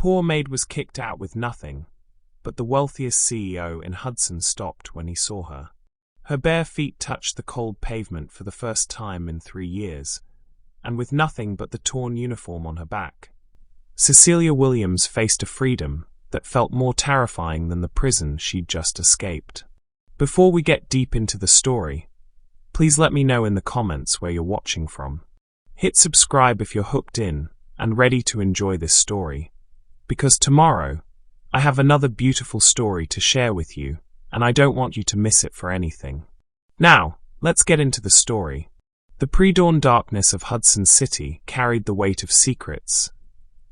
poor Maid was kicked out with nothing, but the wealthiest CEO in Hudson stopped when he saw her. Her bare feet touched the cold pavement for the first time in 3 years, and with nothing but the torn uniform on her back. Cecilia Williams faced a freedom that felt more terrifying than the prison she'd just escaped. Before we get deep into the story, please let me know in the comments where you're watching from. Hit subscribe if you're hooked in and ready to enjoy this story, because tomorrow I have another beautiful story to share with you, and I don't want you to miss it for anything. Now, let's get into the story. The pre-dawn darkness of Hudson City carried the weight of secrets,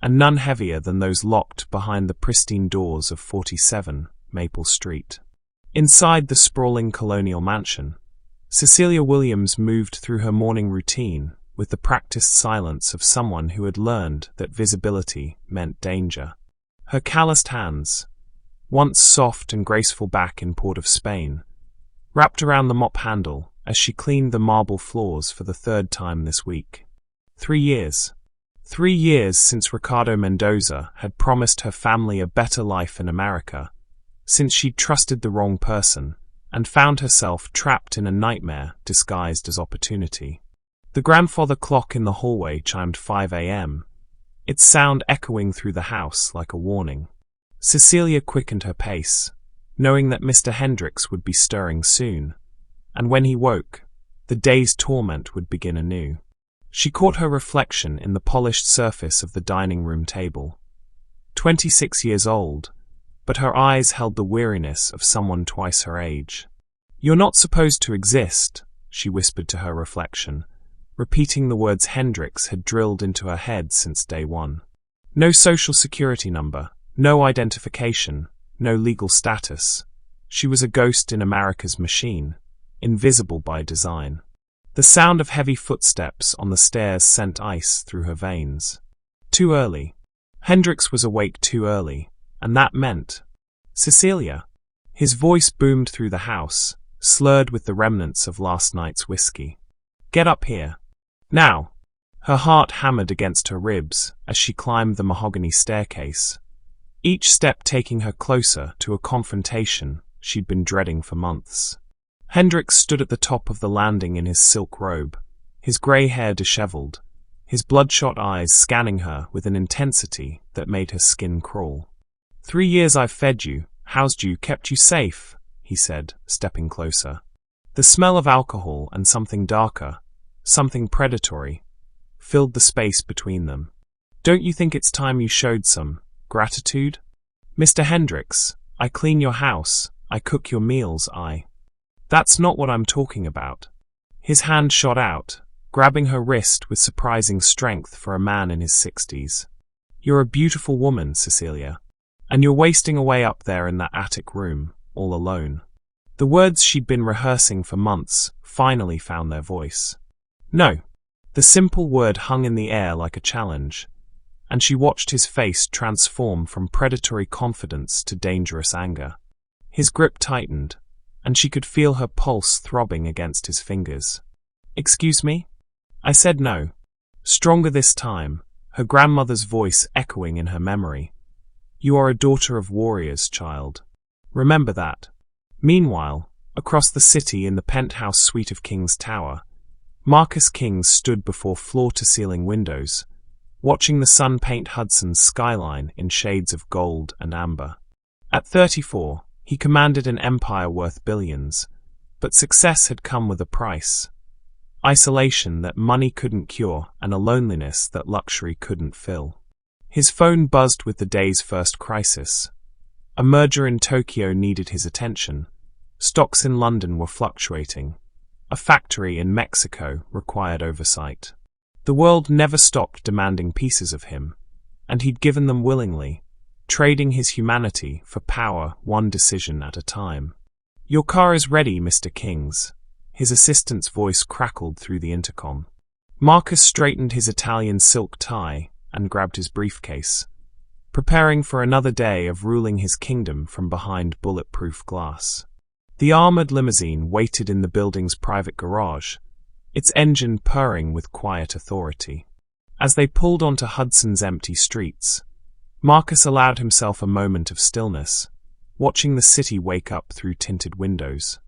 and none heavier than those locked behind the pristine doors of 47 Maple Street. Inside the sprawling colonial mansion, Cecilia Williams moved through her morning routine with the practiced silence of someone who had learned that visibility meant danger. Her calloused hands, once soft and graceful back in Port of Spain, wrapped around the mop handle as she cleaned the marble floors for the 3rd time this week. 3 years. 3 years since Ricardo Mendoza had promised her family a better life in America, since she'd trusted the wrong person and found herself trapped in a nightmare disguised as opportunity. The grandfather clock in the hallway chimed 5 a.m., its sound echoing through the house like a warning. Cecilia quickened her pace, knowing that Mr. Hendricks would be stirring soon, and when he woke, the day's torment would begin anew. She caught her reflection in the polished surface of the dining room table. 26 years old, but her eyes held the weariness of someone twice her age. "You're not supposed to exist," she whispered to her reflection, repeating the words Hendricks had drilled into her head since day one. No social security number, no identification, no legal status. She was a ghost in America's machine, invisible by design. The sound of heavy footsteps on the stairs sent ice through her veins. Too early. Hendricks was awake too early, and that meant Cecilia. His voice boomed through the house, slurred with the remnants of last night's whiskey. "Get up here. Now." Her heart hammered against her ribs as she climbed the mahogany staircase, each step taking her closer to a confrontation she'd been dreading for months. Hendricks stood at the top of the landing in his silk robe, his grey hair disheveled, his bloodshot eyes scanning her with an intensity that made her skin crawl. 3 years I've fed you, housed you, kept you safe," he said, stepping closer. The smell of alcohol and something darker, something predatory, filled the space between them. "Don't you think it's time you showed some gratitude? Mr. Hendricks, I clean your house, I cook your meals, That's not what I'm talking about." His hand shot out, grabbing her wrist with surprising strength for a man in his 60s. "You're a beautiful woman, Cecilia. And you're wasting away up there in that attic room, all alone." The words she'd been rehearsing for months finally found their voice. "No." The simple word hung in the air like a challenge, and she watched his face transform from predatory confidence to dangerous anger. His grip tightened, and she could feel her pulse throbbing against his fingers. "Excuse me?" "I said no." Stronger this time, her grandmother's voice echoing in her memory. "You are a daughter of warriors, child. Remember that." Meanwhile, across the city in the penthouse suite of King's Tower, Marcus Kings stood before floor-to-ceiling windows, watching the sun paint Hudson's skyline in shades of gold and amber. At 34, he commanded an empire worth billions, but success had come with a price. Isolation that money couldn't cure and a loneliness that luxury couldn't fill. His phone buzzed with the day's first crisis. A merger in Tokyo needed his attention. Stocks in London were fluctuating. A factory in Mexico required oversight. The world never stopped demanding pieces of him, and he'd given them willingly, trading his humanity for power one decision at a time. "Your car is ready, Mr. Kings." His assistant's voice crackled through the intercom. Marcus straightened his Italian silk tie and grabbed his briefcase, preparing for another day of ruling his kingdom from behind bulletproof glass. The armored limousine waited in the building's private garage, its engine purring with quiet authority. As they pulled onto Hudson's empty streets, Marcus allowed himself a moment of stillness, watching the city wake up through tinted windows.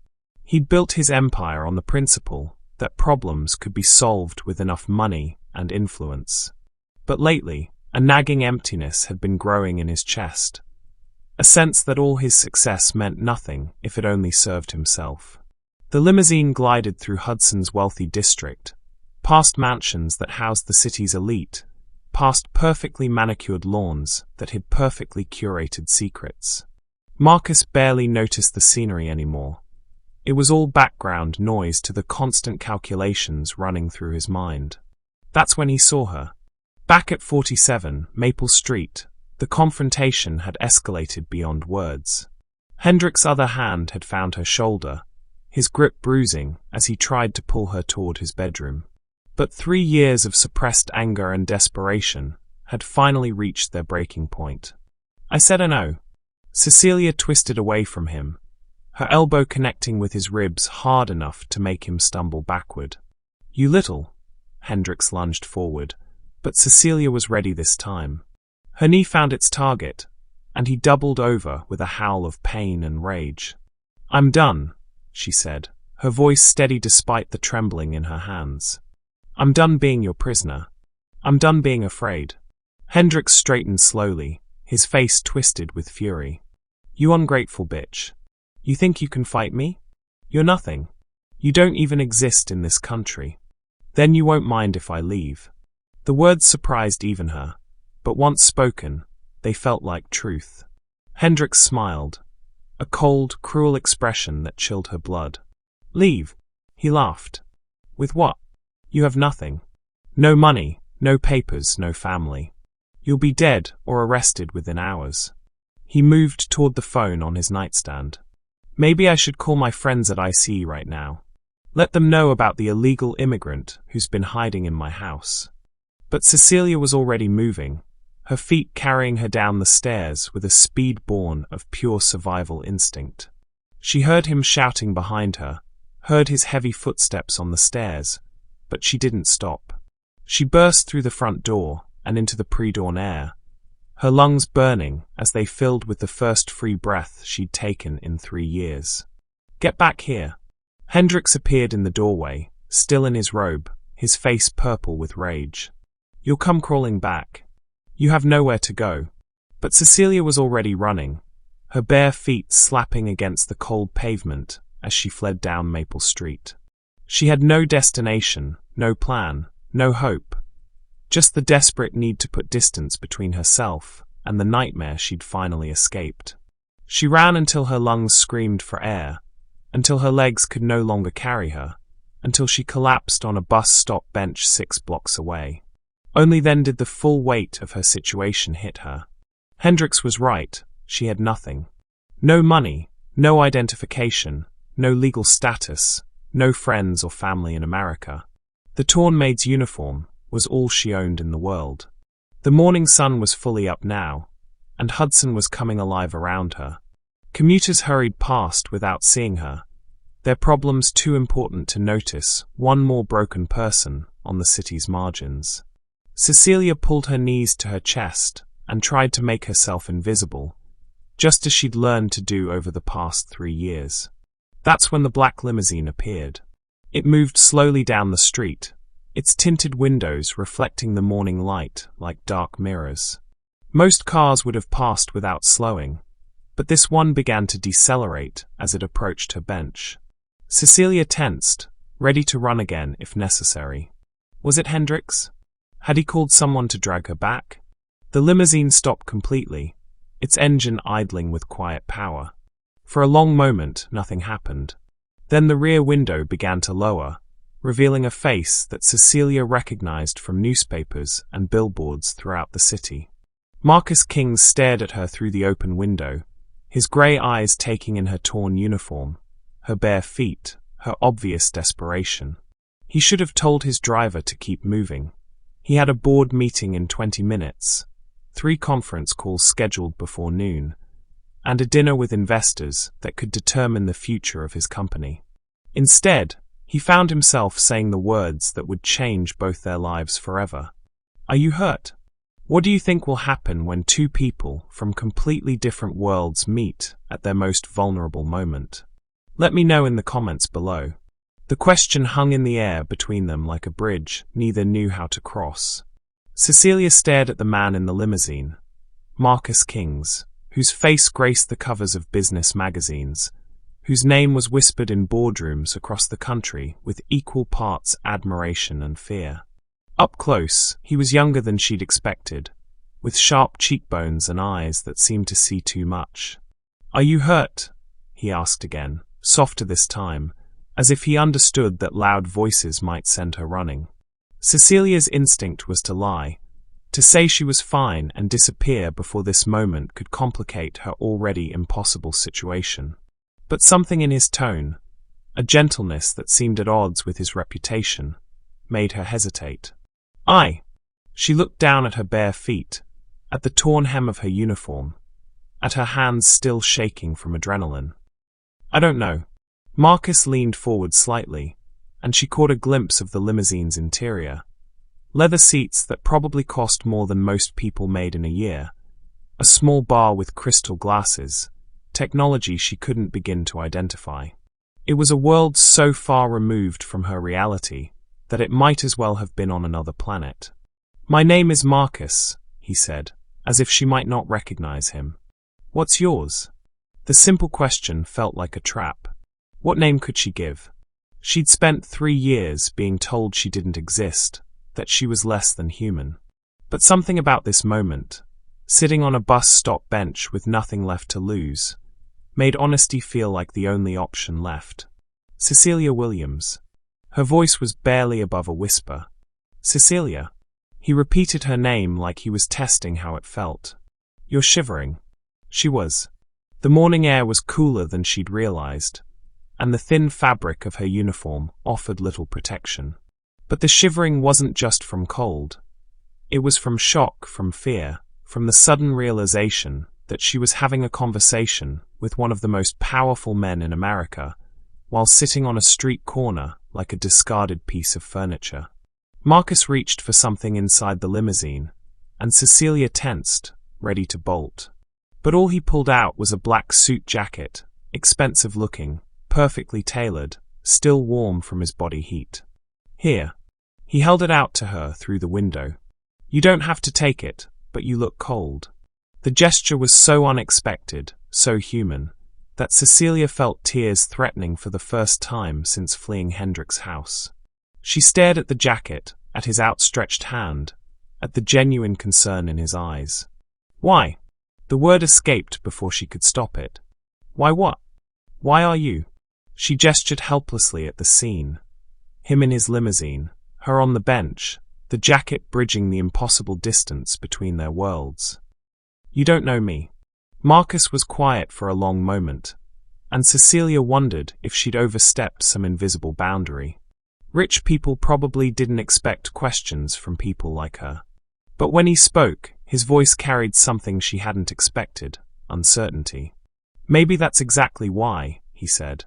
He'd built his empire on the principle that problems could be solved with enough money and influence. But lately, a nagging emptiness had been growing in his chest, a sense that all his success meant nothing if it only served himself. The limousine glided through Hudson's wealthy district, past mansions that housed the city's elite, past perfectly manicured lawns that hid perfectly curated secrets. Marcus barely noticed the scenery anymore. It was all background noise to the constant calculations running through his mind. That's when he saw her. Back at 47 Maple Street, the confrontation had escalated beyond words. Hendrik's other hand had found her shoulder, his grip bruising as he tried to pull her toward his bedroom. But 3 years of suppressed anger and desperation had finally reached their breaking point. I said no. Cecilia twisted away from him, her elbow connecting with his ribs hard enough to make him stumble backward. You little. Hendricks lunged forward, but Cecilia was ready this time. Her knee found its target, and he doubled over with a howl of pain and rage. I'm done, she said, her voice steady despite the trembling in her hands. I'm done being your prisoner. I'm done being afraid. Hendricks straightened slowly, his face twisted with fury. You ungrateful bitch. You think you can fight me? You're nothing. You don't even exist in this country. Then you won't mind if I leave. The words surprised even her, but once spoken, they felt like truth. Hendricks smiled, a cold, cruel expression that chilled her blood. Leave, he laughed. With what? You have nothing. No money, no papers, no family. You'll be dead or arrested within hours. He moved toward the phone on his nightstand. Maybe I should call my friends at ICE right now. Let them know about the illegal immigrant who's been hiding in my house. But Cecilia was already moving, her feet carrying her down the stairs with a speed born of pure survival instinct. She heard him shouting behind her, heard his heavy footsteps on the stairs, but she didn't stop. She burst through the front door and into the pre-dawn air, her lungs burning as they filled with the first free breath she'd taken in 3 years. Get back here. Hendricks appeared in the doorway, still in his robe, his face purple with rage. You'll come crawling back. You have nowhere to go. But Cecilia was already running, her bare feet slapping against the cold pavement as she fled down Maple Street. She had no destination, no plan, no hope. Just the desperate need to put distance between herself and the nightmare she'd finally escaped. She ran until her lungs screamed for air, until her legs could no longer carry her, until she collapsed on a bus stop bench 6 blocks away. Only then did the full weight of her situation hit her. Hendricks was right, she had nothing. No money, no identification, no legal status, no friends or family in America. The torn maid's uniform was all she owned in the world. The morning sun was fully up now, and Hudson was coming alive around her. Commuters hurried past without seeing her, their problems too important to notice one more broken person on the city's margins. Cecilia pulled her knees to her chest and tried to make herself invisible, just as she'd learned to do over the past 3 years. That's when the black limousine appeared. It moved slowly down the street, its tinted windows reflecting the morning light like dark mirrors. Most cars would have passed without slowing, but this one began to decelerate as it approached her bench. Cecilia tensed, ready to run again if necessary. Was it Hendricks? Had he called someone to drag her back? The limousine stopped completely, its engine idling with quiet power. For a long moment, nothing happened. Then the rear window began to lower, revealing a face that Cecilia recognized from newspapers and billboards throughout the city. Marcus King stared at her through the open window, his grey eyes taking in her torn uniform, her bare feet, her obvious desperation. He should have told his driver to keep moving. He had a board meeting in 20 minutes, 3 conference calls scheduled before noon, and a dinner with investors that could determine the future of his company. Instead, he found himself saying the words that would change both their lives forever. Are you hurt? What do you think will happen when two people from completely different worlds meet at their most vulnerable moment? Let me know in the comments below. The question hung in the air between them like a bridge neither knew how to cross. Cecilia stared at the man in the limousine, Marcus Kings, whose face graced the covers of business magazines, whose name was whispered in boardrooms across the country with equal parts admiration and fear. Up close, he was younger than she'd expected, with sharp cheekbones and eyes that seemed to see too much. "Are you hurt?" he asked again, softer this time, as if he understood that loud voices might send her running. Cecilia's instinct was to lie, to say she was fine and disappear before this moment could complicate her already impossible situation. But something in his tone, a gentleness that seemed at odds with his reputation, made her hesitate. She looked down at her bare feet, at the torn hem of her uniform, at her hands still shaking from adrenaline. "I don't know." Marcus leaned forward slightly, and she caught a glimpse of the limousine's interior. Leather seats that probably cost more than most people made in a year, a small bar with crystal glasses, technology she couldn't begin to identify. It was a world so far removed from her reality that it might as well have been on another planet. "My name is Marcus," he said, as if she might not recognize him. "What's yours?" The simple question felt like a trap. What name could she give? She'd spent 3 years being told she didn't exist, that she was less than human. But something about this moment, sitting on a bus stop bench with nothing left to lose, made honesty feel like the only option left. "Cecilia Williams." Her voice was barely above a whisper. "Cecilia." He repeated her name like he was testing how it felt. "You're shivering." She was. The morning air was cooler than she'd realized, and the thin fabric of her uniform offered little protection. But the shivering wasn't just from cold. It was from shock, from fear, from the sudden realization that she was having a conversation with one of the most powerful men in America, while sitting on a street corner like a discarded piece of furniture. Marcus reached for something inside the limousine, and Cecilia tensed, ready to bolt. But all he pulled out was a black suit jacket, expensive looking, perfectly tailored, still warm from his body heat. "Here." He held it out to her through the window. "You don't have to take it, but you look cold." The gesture was so unexpected, so human, that Cecilia felt tears threatening for the first time since fleeing Hendrik's house. She stared at the jacket, at his outstretched hand, at the genuine concern in his eyes. "Why?" The word escaped before she could stop it. "Why what? Why are you?" She gestured helplessly at the scene. Him in his limousine, her on the bench, the jacket bridging the impossible distance between their worlds. "You don't know me." Marcus was quiet for a long moment, and Cecilia wondered if she'd overstepped some invisible boundary. Rich people probably didn't expect questions from people like her. But when he spoke, his voice carried something she hadn't expected, uncertainty. "Maybe that's exactly why," he said.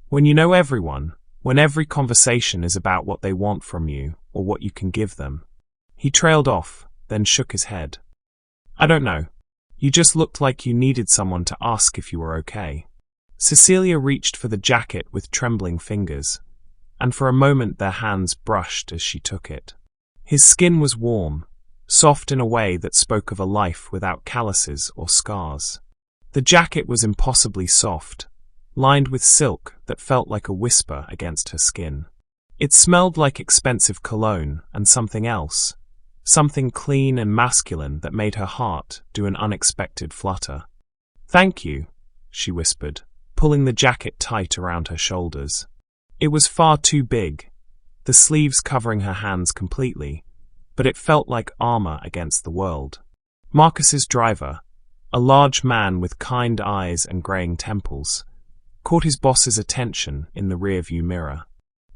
"When you know everyone, when every conversation is about what they want from you or what you can give them." He trailed off, then shook his head. "I don't know. You just looked like you needed someone to ask if you were okay." Cecilia reached for the jacket with trembling fingers, and for a moment their hands brushed as she took it. His skin was warm, soft in a way that spoke of a life without calluses or scars. The jacket was impossibly soft, lined with silk that felt like a whisper against her skin. It smelled like expensive cologne and something else, something clean and masculine that made her heart do an unexpected flutter. "Thank you," she whispered, pulling the jacket tight around her shoulders. It was far too big, the sleeves covering her hands completely, but it felt like armor against the world. Marcus's driver, a large man with kind eyes and graying temples, caught his boss's attention in the rearview mirror.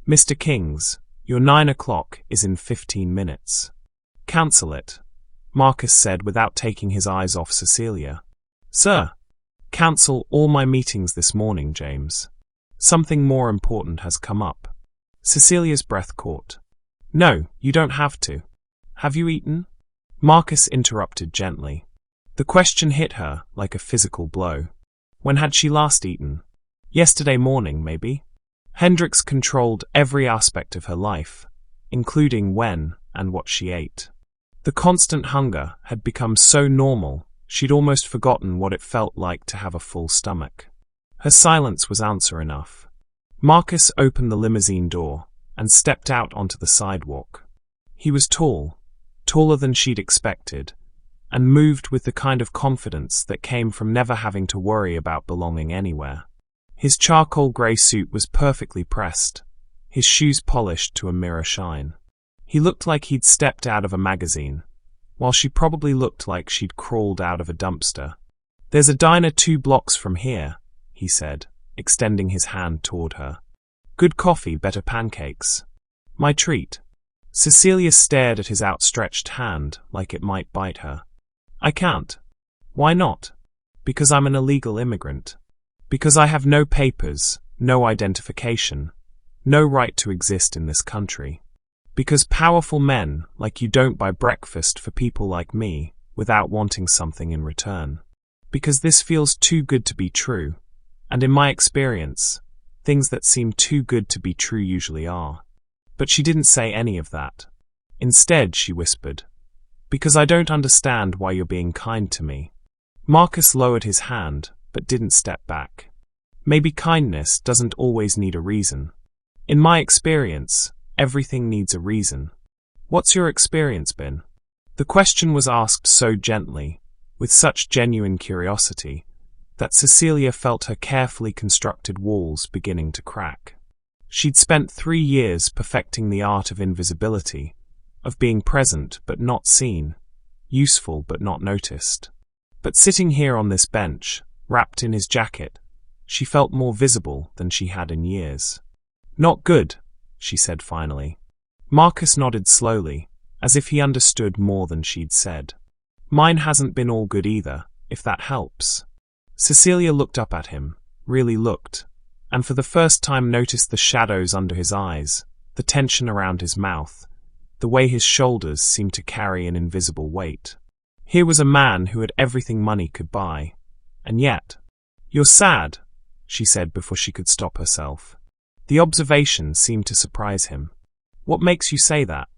"Mr. Kings, your 9 o'clock is in 15 minutes. Cancel it," Marcus said without taking his eyes off Cecilia. "Sir." "Cancel all my meetings this morning, James. Something more important has come up." Cecilia's breath caught. "No, you don't have to. Have you eaten?" Marcus interrupted gently. The question hit her like a physical blow. When had she last eaten? Yesterday morning, maybe? Hendricks controlled every aspect of her life, including when and what she ate. The constant hunger had become so normal, she'd almost forgotten what it felt like to have a full stomach. Her silence was answer enough. Marcus opened the limousine door and stepped out onto the sidewalk. He was tall, taller than she'd expected, and moved with the kind of confidence that came from never having to worry about belonging anywhere. His charcoal grey suit was perfectly pressed, his shoes polished to a mirror shine. He looked like he'd stepped out of a magazine, while she probably looked like she'd crawled out of a dumpster. "There's a diner 2 blocks from here," he said, extending his hand toward her. "Good coffee, better pancakes. My treat." Cecilia stared at his outstretched hand like it might bite her. "I can't." "Why not?" "Because I'm an illegal immigrant. Because I have no papers, no identification, no right to exist in this country. Because powerful men like you don't buy breakfast for people like me without wanting something in return. Because this feels too good to be true, and in my experience, things that seem too good to be true usually are." But she didn't say any of that. Instead, she whispered, "Because I don't understand why you're being kind to me." Marcus lowered his hand, but didn't step back. "Maybe kindness doesn't always need a reason. In my experience, everything needs a reason." "What's your experience been?" The question was asked so gently, with such genuine curiosity, that Cecilia felt her carefully constructed walls beginning to crack. She'd spent 3 years perfecting the art of invisibility, of being present but not seen, useful but not noticed. But sitting here on this bench, wrapped in his jacket, she felt more visible than she had in years. "Not good," she said finally. Marcus nodded slowly, as if he understood more than she'd said. "Mine hasn't been all good either, if that helps." Cecilia looked up at him, really looked, and for the first time noticed the shadows under his eyes, the tension around his mouth, the way his shoulders seemed to carry an invisible weight. Here was a man who had everything money could buy, and yet— "You're sad," she said before she could stop herself. The observation seemed to surprise him. "What makes you say that?"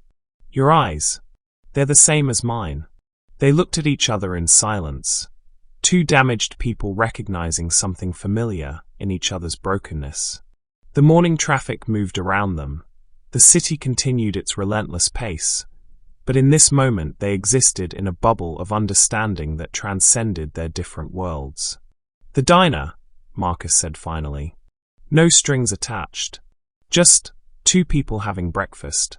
"Your eyes. They're the same as mine." They looked at each other in silence, 2 damaged people recognizing something familiar in each other's brokenness. The morning traffic moved around them. The city continued its relentless pace, but in this moment they existed in a bubble of understanding that transcended their different worlds. "The diner," Marcus said finally. "No strings attached. Just 2 people having breakfast.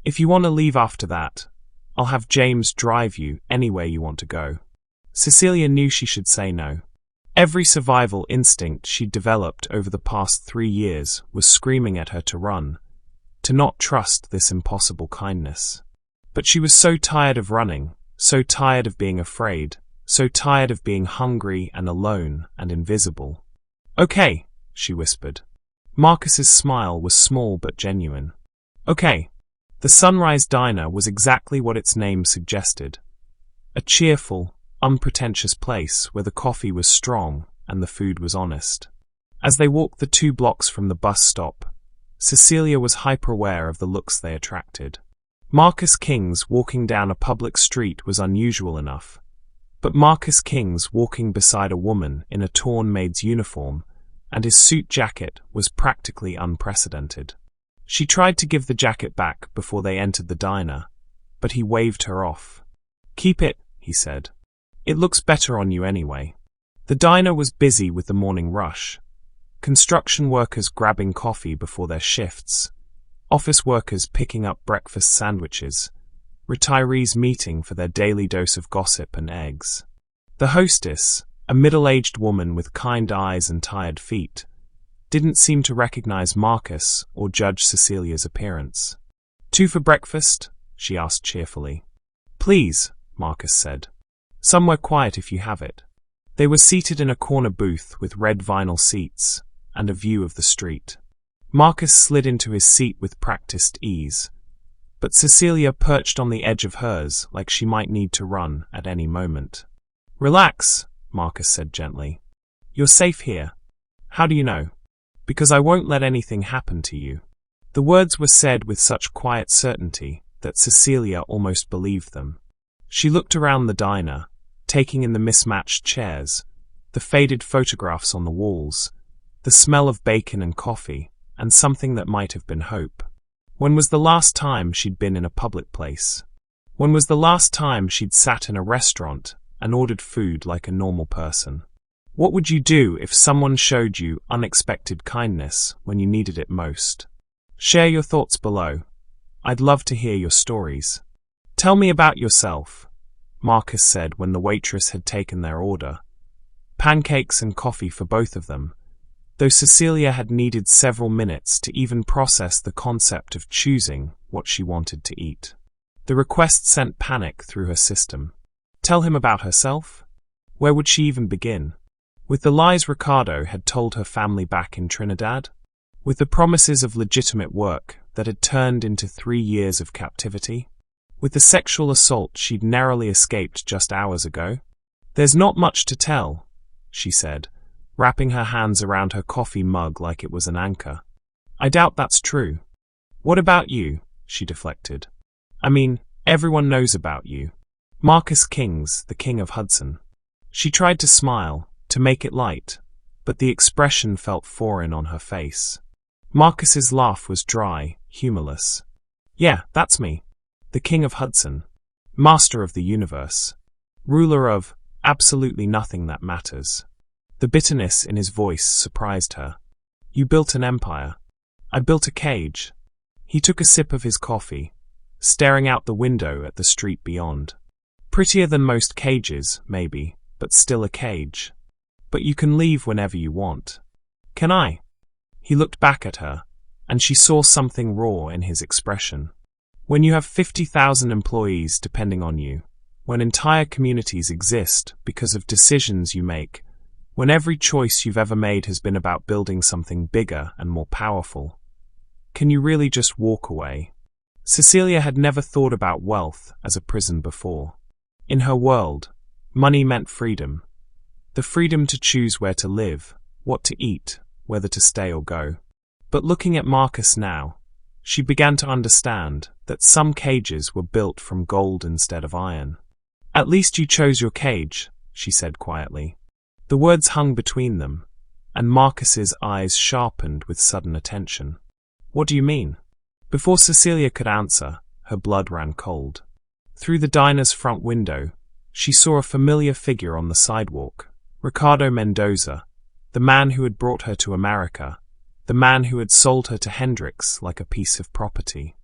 If you want to leave after that, I'll have James drive you anywhere you want to go." Cecilia knew she should say no. Every survival instinct she'd developed over the past 3 years was screaming at her to run, to not trust this impossible kindness. But she was so tired of running, so tired of being afraid, so tired of being hungry and alone and invisible. "Okay," she whispered. Marcus's smile was small but genuine. "Okay." The Sunrise Diner was exactly what its name suggested. A cheerful, unpretentious place where the coffee was strong and the food was honest. As they walked the 2 blocks from the bus stop, Cecilia was hyper-aware of the looks they attracted. Marcus King's walking down a public street was unusual enough, but Marcus King's walking beside a woman in a torn maid's uniform and his suit jacket was practically unprecedented. She tried to give the jacket back before they entered the diner, but he waved her off. "Keep it," he said. "It looks better on you anyway." The diner was busy with the morning rush. Construction workers grabbing coffee before their shifts, office workers picking up breakfast sandwiches, retirees meeting for their daily dose of gossip and eggs. The hostess, a middle-aged woman with kind eyes and tired feet, didn't seem to recognize Marcus or judge Cecilia's appearance. "2 for breakfast?" she asked cheerfully. "Please," Marcus said. "Somewhere quiet if you have it." They were seated in a corner booth with red vinyl seats and a view of the street. Marcus slid into his seat with practiced ease, but Cecilia perched on the edge of hers like she might need to run at any moment. "Relax," Marcus said gently. "You're safe here." "How do you know?" "Because I won't let anything happen to you." The words were said with such quiet certainty that Cecilia almost believed them. She looked around the diner, taking in the mismatched chairs, the faded photographs on the walls, the smell of bacon and coffee, and something that might have been hope. When was the last time she'd been in a public place? When was the last time she'd sat in a restaurant and ordered food like a normal person? What would you do if someone showed you unexpected kindness when you needed it most? Share your thoughts below. I'd love to hear your stories. "Tell me about yourself," Marcus said when the waitress had taken their order. Pancakes and coffee for both of them, though Cecilia had needed several minutes to even process the concept of choosing what she wanted to eat. The request sent panic through her system. Tell him about herself? Where would she even begin? With the lies Ricardo had told her family back in Trinidad? With the promises of legitimate work that had turned into 3 years of captivity? With the sexual assault she'd narrowly escaped just hours ago? "There's not much to tell," she said, wrapping her hands around her coffee mug like it was an anchor. "I doubt that's true." "What about you?" she deflected. "I mean, everyone knows about you. Marcus King's the king of Hudson." She tried to smile, to make it light, but the expression felt foreign on her face. Marcus's laugh was dry, humorless. "Yeah, that's me. The king of Hudson. Master of the universe. Ruler of absolutely nothing that matters." The bitterness in his voice surprised her. "You built an empire. I built a cage." He took a sip of his coffee, staring out the window at the street beyond. "Prettier than most cages, maybe, but still a cage. But you can leave whenever you want." "Can I?" He looked back at her, and she saw something raw in his expression. When you have 50,000 employees depending on you, when entire communities exist because of decisions you make, when every choice you've ever made has been about building something bigger and more powerful, can you really just walk away? Cecilia had never thought about wealth as a prison before. In her world, money meant freedom. The freedom to choose where to live, what to eat, whether to stay or go. But looking at Marcus now, she began to understand that some cages were built from gold instead of iron. "At least you chose your cage," she said quietly. The words hung between them, and Marcus's eyes sharpened with sudden attention. "What do you mean?" Before Cecilia could answer, her blood ran cold. Through the diner's front window, she saw a familiar figure on the sidewalk, Ricardo Mendoza, the man who had brought her to America, the man who had sold her to Hendrix like a piece of property.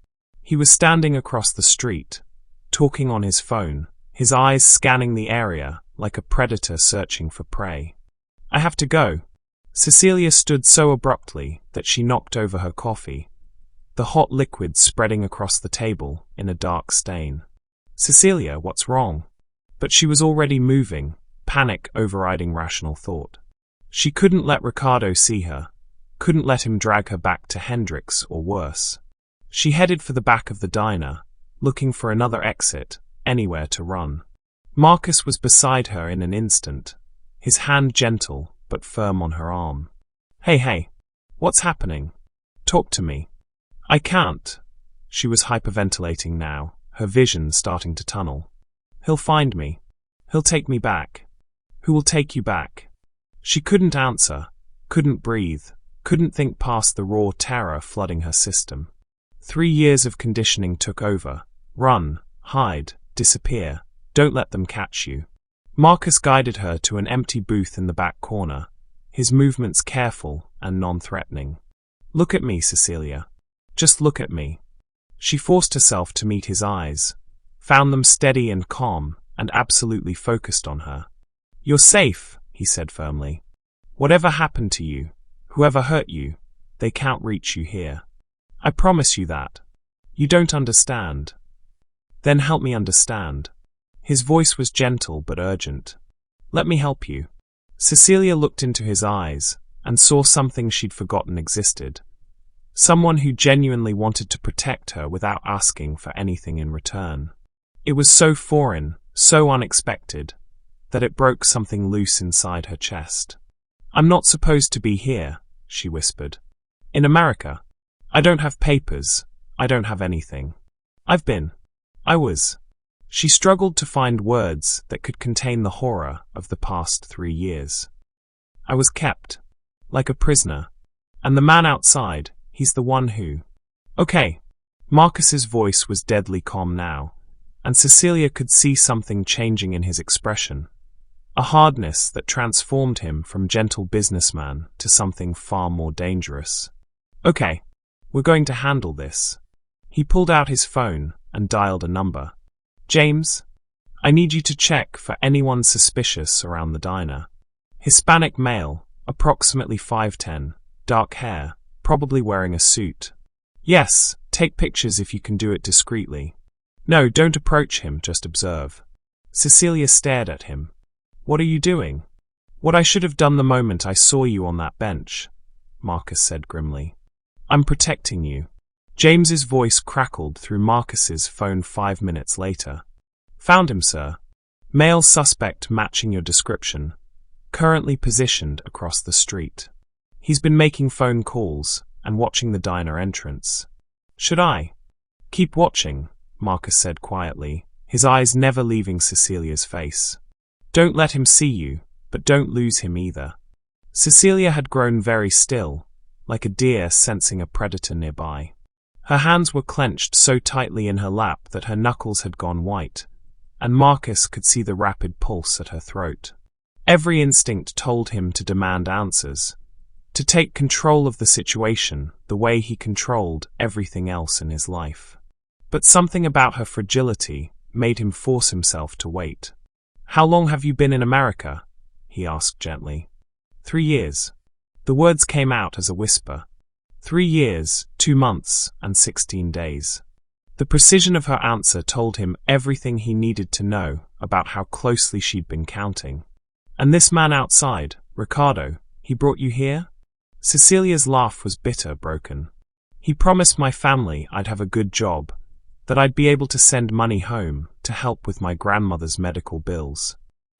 He was standing across the street, talking on his phone, his eyes scanning the area like a predator searching for prey. "I have to go." Cecilia stood so abruptly that she knocked over her coffee, the hot liquid spreading across the table in a dark stain. "Cecilia, what's wrong?" But she was already moving, panic overriding rational thought. She couldn't let Ricardo see her, couldn't let him drag her back to Hendrix or worse. She headed for the back of the diner, looking for another exit, anywhere to run. Marcus was beside her in an instant, his hand gentle but firm on her arm. Hey, what's happening? Talk to me." "I can't." She was hyperventilating now, her vision starting to tunnel. "He'll find me. He'll take me back." "Who will take you back?" She couldn't answer, couldn't breathe, couldn't think past the raw terror flooding her system. 3 years of conditioning took over. Run, hide, disappear. Don't let them catch you. Marcus guided her to an empty booth in the back corner, his movements careful and non-threatening. "Look at me, Cecilia. Just look at me." She forced herself to meet his eyes, found them steady and calm, and absolutely focused on her. "You're safe," he said firmly. "Whatever happened to you, whoever hurt you, they can't reach you here. I promise you that. You don't understand. Then help me understand." His voice was gentle but urgent. "Let me help you." Cecilia looked into his eyes and saw something she'd forgotten existed. Someone who genuinely wanted to protect her without asking for anything in return. It was so foreign, so unexpected, that it broke something loose inside her chest. "I'm not supposed to be here," she whispered. "In America. I don't have papers. I don't have anything. I was." She struggled to find words that could contain the horror of the past 3 years. "I was kept. Like a prisoner. And the man outside, he's the one who—" "Okay." Marcus's voice was deadly calm now, and Cecilia could see something changing in his expression. A hardness that transformed him from gentle businessman to something far more dangerous. "Okay. We're going to handle this." He pulled out his phone and dialed a number. "James, I need you to check for anyone suspicious around the diner. Hispanic male, approximately 5'10", dark hair, probably wearing a suit." "Yes, take pictures if you can do it discreetly." "No, don't approach him, just observe." Cecilia stared at him. "What are you doing?" "What I should have done the moment I saw you on that bench," Marcus said grimly. "I'm protecting you." James's voice crackled through Marcus's phone 5 minutes later. "Found him, sir. Male suspect matching your description. Currently positioned across the street. He's been making phone calls and watching the diner entrance." "Should I?" "Keep watching," Marcus said quietly, his eyes never leaving Cecilia's face. "Don't let him see you, but don't lose him either." Cecilia had grown very still, like a deer sensing a predator nearby. Her hands were clenched so tightly in her lap that her knuckles had gone white, and Marcus could see the rapid pulse at her throat. Every instinct told him to demand answers, to take control of the situation the way he controlled everything else in his life. But something about her fragility made him force himself to wait. "How long have you been in America?" he asked gently. 3 years. The words came out as a whisper. 3 years, 2 months, and 16 days. The precision of her answer told him everything he needed to know about how closely she'd been counting. "And this man outside, Ricardo, he brought you here?" Cecilia's laugh was bitter, broken. "He promised my family I'd have a good job, that I'd be able to send money home to help with my grandmother's medical bills.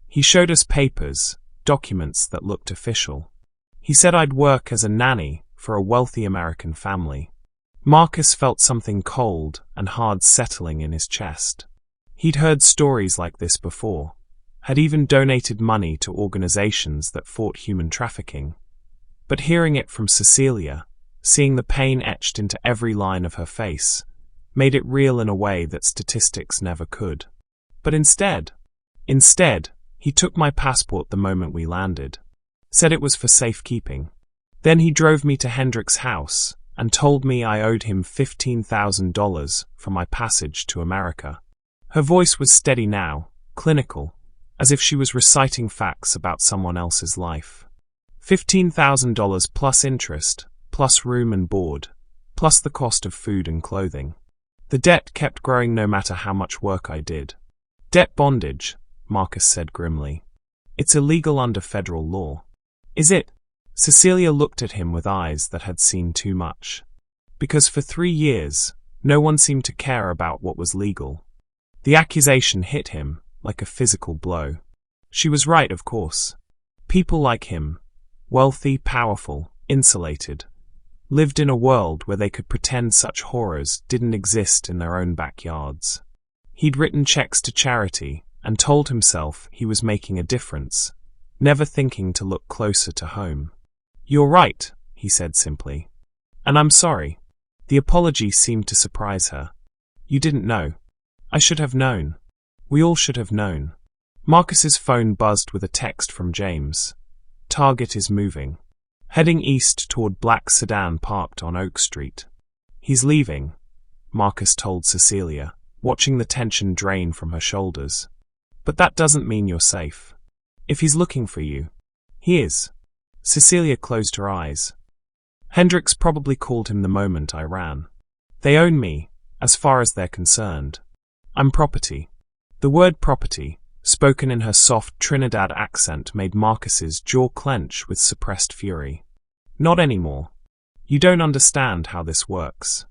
He showed us papers, documents that looked official. He said I'd work as a nanny for a wealthy American family." Marcus felt something cold and hard settling in his chest. He'd heard stories like this before, had even donated money to organizations that fought human trafficking. But hearing it from Cecilia, seeing the pain etched into every line of her face, made it real in a way that statistics never could. But instead, he took my passport the moment we landed. Said it was for safekeeping. Then he drove me to Hendricks' house and told me I owed him $15,000 for my passage to America. Her voice was steady now, clinical, as if she was reciting facts about someone else's life. $15,000 plus interest, plus room and board, plus the cost of food and clothing. The debt kept growing no matter how much work I did. "Debt bondage," Marcus said grimly. "It's illegal under federal law." "Is it?" Cecilia looked at him with eyes that had seen too much. Because for 3 years, no one seemed to care about what was legal. The accusation hit him like a physical blow. She was right, of course. People like him, wealthy, powerful, insulated, lived in a world where they could pretend such horrors didn't exist in their own backyards. He'd written checks to charity and told himself he was making a difference, never thinking to look closer to home. "You're right," he said simply. "And I'm sorry." The apology seemed to surprise her. "You didn't know." "I should have known. We all should have known." Marcus's phone buzzed with a text from James. "Target is moving. Heading east toward black sedan parked on Oak Street." "He's leaving," Marcus told Cecilia, watching the tension drain from her shoulders. "But that doesn't mean you're safe. If he's looking for you." "He is." Cecilia closed her eyes. "Hendricks probably called him the moment I ran. They own me, as far as they're concerned. I'm property." The word property, spoken in her soft Trinidad accent, made Marcus's jaw clench with suppressed fury. "Not anymore. You don't understand how this works.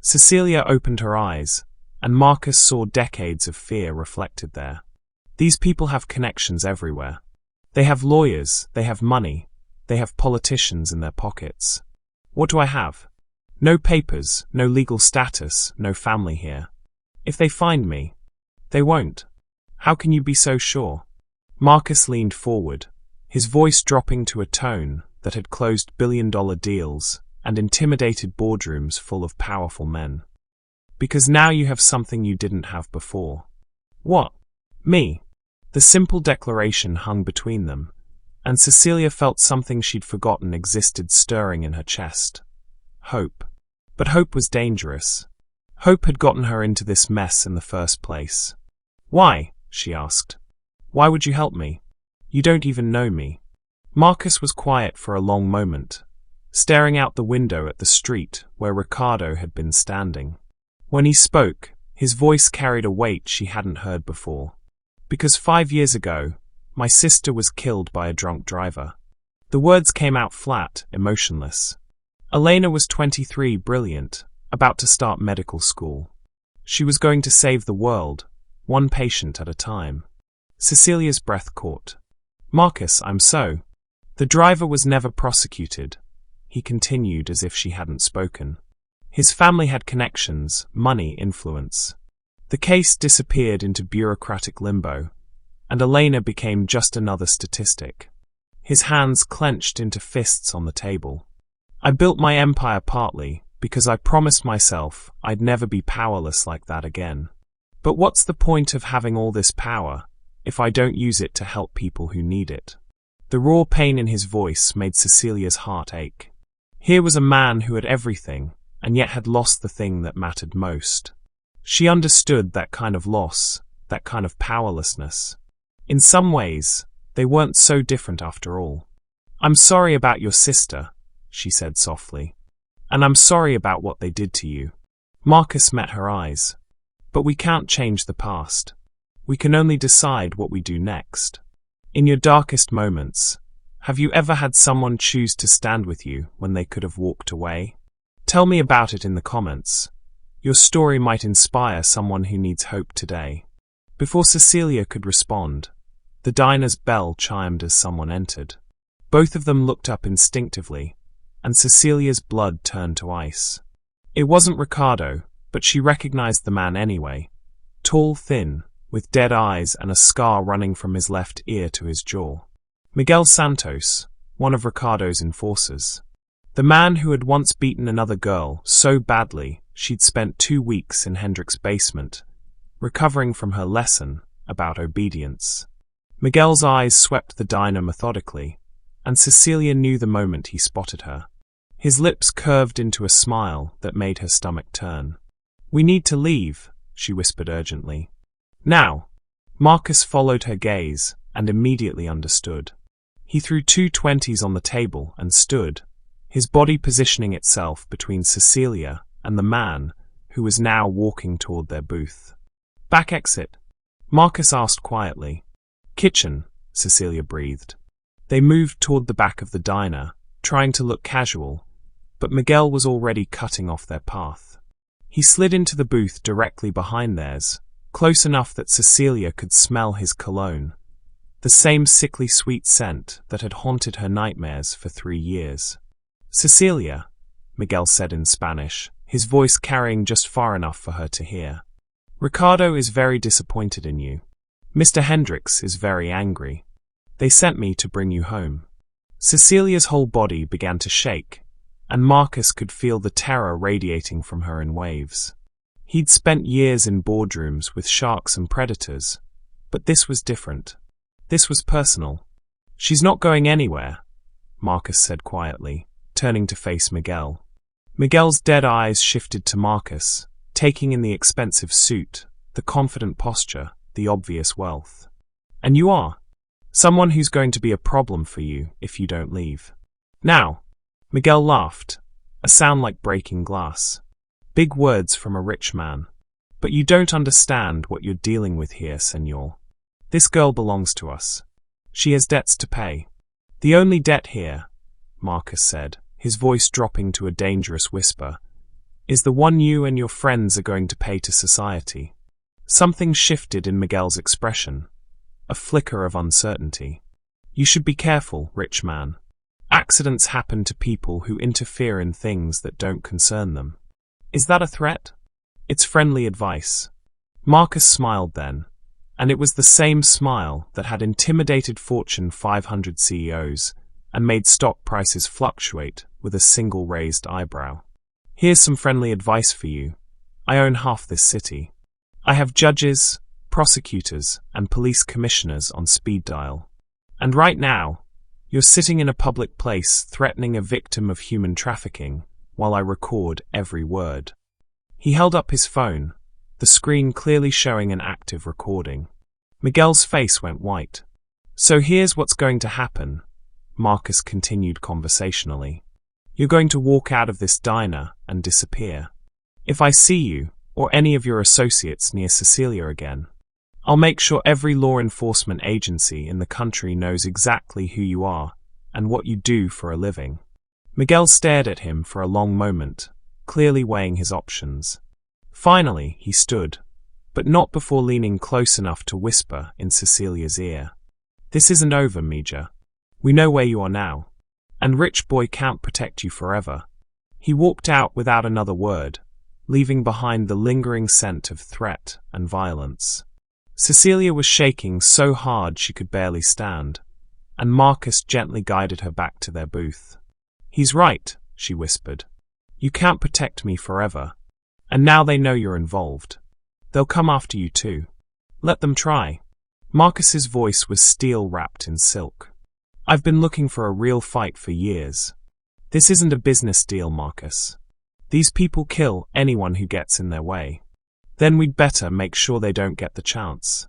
Cecilia opened her eyes, and Marcus saw decades of fear reflected there. These people have connections everywhere. They have lawyers, they have money, they have politicians in their pockets. What do I have? No papers, no legal status, no family here. If they find me, they won't. How can you be so sure? Marcus leaned forward, his voice dropping to a tone that had closed billion-dollar deals and intimidated boardrooms full of powerful men. Because now you have something you didn't have before. What? Me? The simple declaration hung between them, and Cecilia felt something she'd forgotten existed stirring in her chest. Hope. But hope was dangerous. Hope had gotten her into this mess in the first place. Why? She asked. Why would you help me? You don't even know me. Marcus was quiet for a long moment, staring out the window at the street where Ricardo had been standing. When he spoke, his voice carried a weight she hadn't heard before. Because 5 years ago, my sister was killed by a drunk driver. The words came out flat, emotionless. Elena was 23, brilliant, about to start medical school. She was going to save the world, one patient at a time. Cecilia's breath caught. Marcus, I'm so. The driver was never prosecuted. He continued as if she hadn't spoken. His family had connections, money, influence. The case disappeared into bureaucratic limbo, and Elena became just another statistic. His hands clenched into fists on the table. I built my empire partly because I promised myself I'd never be powerless like that again. But what's the point of having all this power if I don't use it to help people who need it? The raw pain in his voice made Cecilia's heart ache. Here was a man who had everything, and yet had lost the thing that mattered most. She understood that kind of loss, that kind of powerlessness. In some ways, they weren't so different after all. I'm sorry about your sister, she said softly. And I'm sorry about what they did to you. Marcus met her eyes. But we can't change the past. We can only decide what we do next. In your darkest moments, have you ever had someone choose to stand with you when they could have walked away? Tell me about it in the comments. Your story might inspire someone who needs hope today. Before Cecilia could respond, the diner's bell chimed as someone entered. Both of them looked up instinctively, and Cecilia's blood turned to ice. It wasn't Ricardo, but she recognized the man anyway. Tall, thin, with dead eyes and a scar running from his left ear to his jaw. Miguel Santos, one of Ricardo's enforcers. The man who had once beaten another girl so badly she'd spent 2 weeks in Hendrik's basement, recovering from her lesson about obedience. Miguel's eyes swept the diner methodically, and Cecilia knew the moment he spotted her. His lips curved into a smile that made her stomach turn. We need to leave, she whispered urgently. Now. Marcus followed her gaze and immediately understood. He threw 2 20s on the table and stood, his body positioning itself between Cecilia and the man who was now walking toward their booth. Back exit? Marcus asked quietly. Kitchen, Cecilia breathed. They moved toward the back of the diner, trying to look casual, but Miguel was already cutting off their path. He slid into the booth directly behind theirs, close enough that Cecilia could smell his cologne, the same sickly sweet scent that had haunted her nightmares for 3 years. Cecilia, Miguel said in Spanish, his voice carrying just far enough for her to hear. Ricardo is very disappointed in you. Mr. Hendricks is very angry. They sent me to bring you home. Cecilia's whole body began to shake, and Marcus could feel the terror radiating from her in waves. He'd spent years in boardrooms with sharks and predators, but this was different. This was personal. She's not going anywhere, Marcus said quietly, turning to face Miguel. Miguel's dead eyes shifted to Marcus, taking in the expensive suit, the confident posture, the obvious wealth. And you are. Someone who's going to be a problem for you if you don't leave. Now, Miguel laughed, a sound like breaking glass. Big words from a rich man. But you don't understand what you're dealing with here, senor. This girl belongs to us. She has debts to pay. The only debt here, Marcus said, his voice dropping to a dangerous whisper, is the one you and your friends are going to pay to society. Something shifted in Miguel's expression, a flicker of uncertainty. You should be careful, rich man. Accidents happen to people who interfere in things that don't concern them. Is that a threat? It's friendly advice. Marcus smiled then, and it was the same smile that had intimidated Fortune 500 CEOs and made stock prices fluctuate with a single raised eyebrow. Here's some friendly advice for you. I own half this city. I have judges, prosecutors, and police commissioners on speed dial. And right now, you're sitting in a public place threatening a victim of human trafficking while I record every word. He held up his phone, the screen clearly showing an active recording. Miguel's face went white. So here's what's going to happen, Marcus continued conversationally. You're going to walk out of this diner and disappear. If I see you, or any of your associates near Cecilia again, I'll make sure every law enforcement agency in the country knows exactly who you are and what you do for a living. Miguel stared at him for a long moment, clearly weighing his options. Finally, he stood, but not before leaning close enough to whisper in Cecilia's ear. This isn't over, Mija. We know where you are now, and Rich Boy can't protect you forever. He walked out without another word, leaving behind the lingering scent of threat and violence. Cecilia was shaking so hard she could barely stand, and Marcus gently guided her back to their booth. He's right, she whispered. You can't protect me forever, and now they know you're involved. They'll come after you too. Let them try. Marcus's voice was steel wrapped in silk. I've been looking for a real fight for years. This isn't a business deal, Marcus. These people kill anyone who gets in their way. Then we'd better make sure they don't get the chance.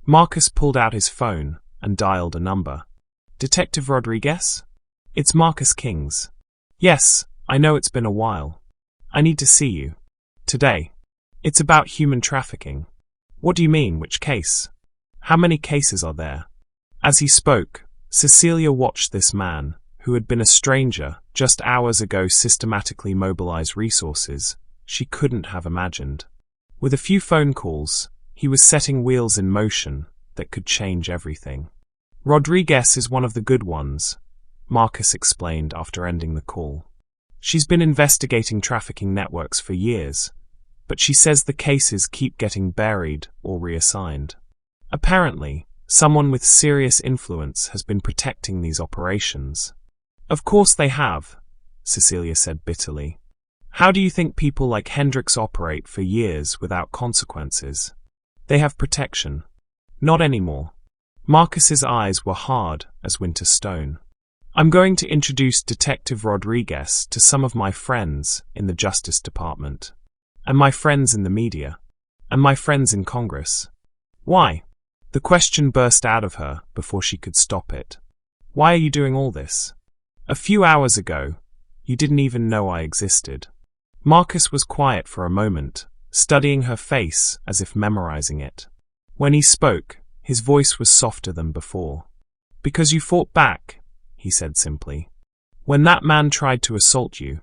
Marcus pulled out his phone and dialed a number. Detective Rodriguez? It's Marcus Kings. Yes, I know it's been a while. I need to see you. Today. It's about human trafficking. What do you mean, which case? How many cases are there? As he spoke, Cecilia watched this man, who had been a stranger just hours ago, systematically mobilize resources she couldn't have imagined. With a few phone calls, he was setting wheels in motion that could change everything. Rodriguez is one of the good ones, Marcus explained after ending the call. She's been investigating trafficking networks for years, but she says the cases keep getting buried or reassigned. Apparently, someone with serious influence has been protecting these operations. Of course they have, Cecilia said bitterly. How do you think people like Hendricks operate for years without consequences? They have protection. Not anymore. Marcus's eyes were hard as winter stone. I'm going to introduce Detective Rodriguez to some of my friends in the Justice Department, and my friends in the media, and my friends in Congress. Why? The question burst out of her before she could stop it. Why are you doing all this? A few hours ago, you didn't even know I existed. Marcus was quiet for a moment, studying her face as if memorizing it. When he spoke, his voice was softer than before. Because you fought back, he said simply. When that man tried to assault you,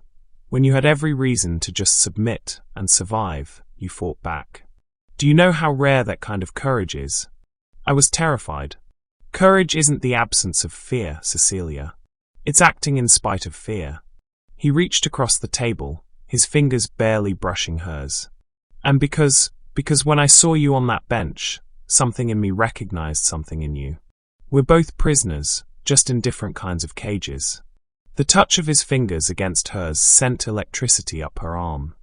when you had every reason to just submit and survive, you fought back. Do you know how rare that kind of courage is? I was terrified. Courage isn't the absence of fear, Cecilia. It's acting in spite of fear. He reached across the table, his fingers barely brushing hers. And because when I saw you on that bench, something in me recognized something in you. We're both prisoners, just in different kinds of cages. The touch of his fingers against hers sent electricity up her arm.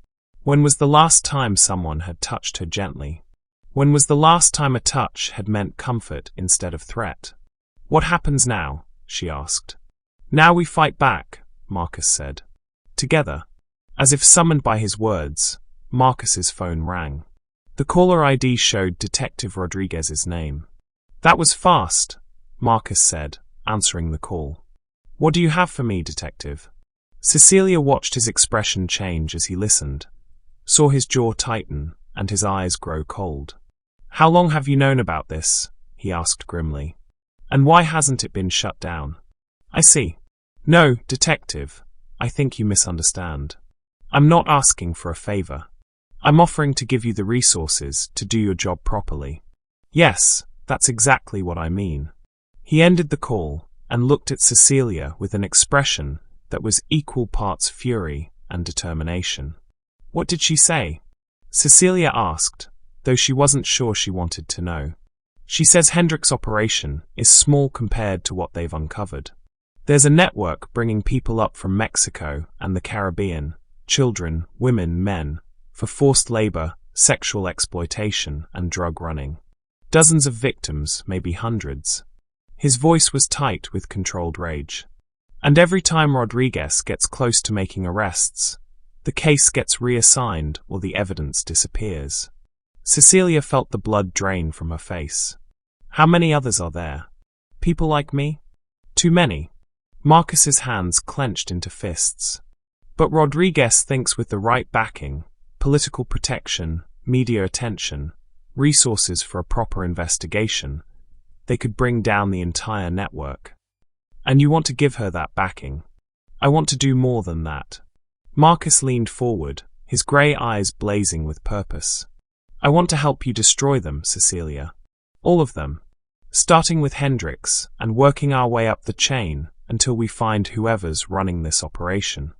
When was the last time someone had touched her gently? When was the last time a touch had meant comfort instead of threat? What happens now? She asked. Now we fight back, Marcus said. Together. As if summoned by his words, Marcus's phone rang. The caller ID showed Detective Rodriguez's name. That was fast, Marcus said, answering the call. What do you have for me, Detective? Cecilia watched his expression change as he listened, saw his jaw tighten and his eyes grow cold. How long have you known about this? He asked grimly. And why hasn't it been shut down? I see. No, Detective. I think you misunderstand. I'm not asking for a favor. I'm offering to give you the resources to do your job properly. Yes, that's exactly what I mean. He ended the call and looked at Cecilia with an expression that was equal parts fury and determination. What did she say? Cecilia asked, though she wasn't sure she wanted to know. She says Hendrik's operation is small compared to what they've uncovered. There's a network bringing people up from Mexico and the Caribbean, children, women, men, for forced labor, sexual exploitation, and drug running. Dozens of victims, maybe hundreds. His voice was tight with controlled rage. And every time Rodriguez gets close to making arrests, the case gets reassigned or the evidence disappears. Cecilia felt the blood drain from her face. How many others are there? People like me? Too many. Marcus's hands clenched into fists. But Rodriguez thinks with the right backing, political protection, media attention, resources for a proper investigation, they could bring down the entire network. And you want to give her that backing. I want to do more than that. Marcus leaned forward, his grey eyes blazing with purpose. I want to help you destroy them, Cecilia. All of them. Starting with Hendrik's and working our way up the chain until we find whoever's running this operation.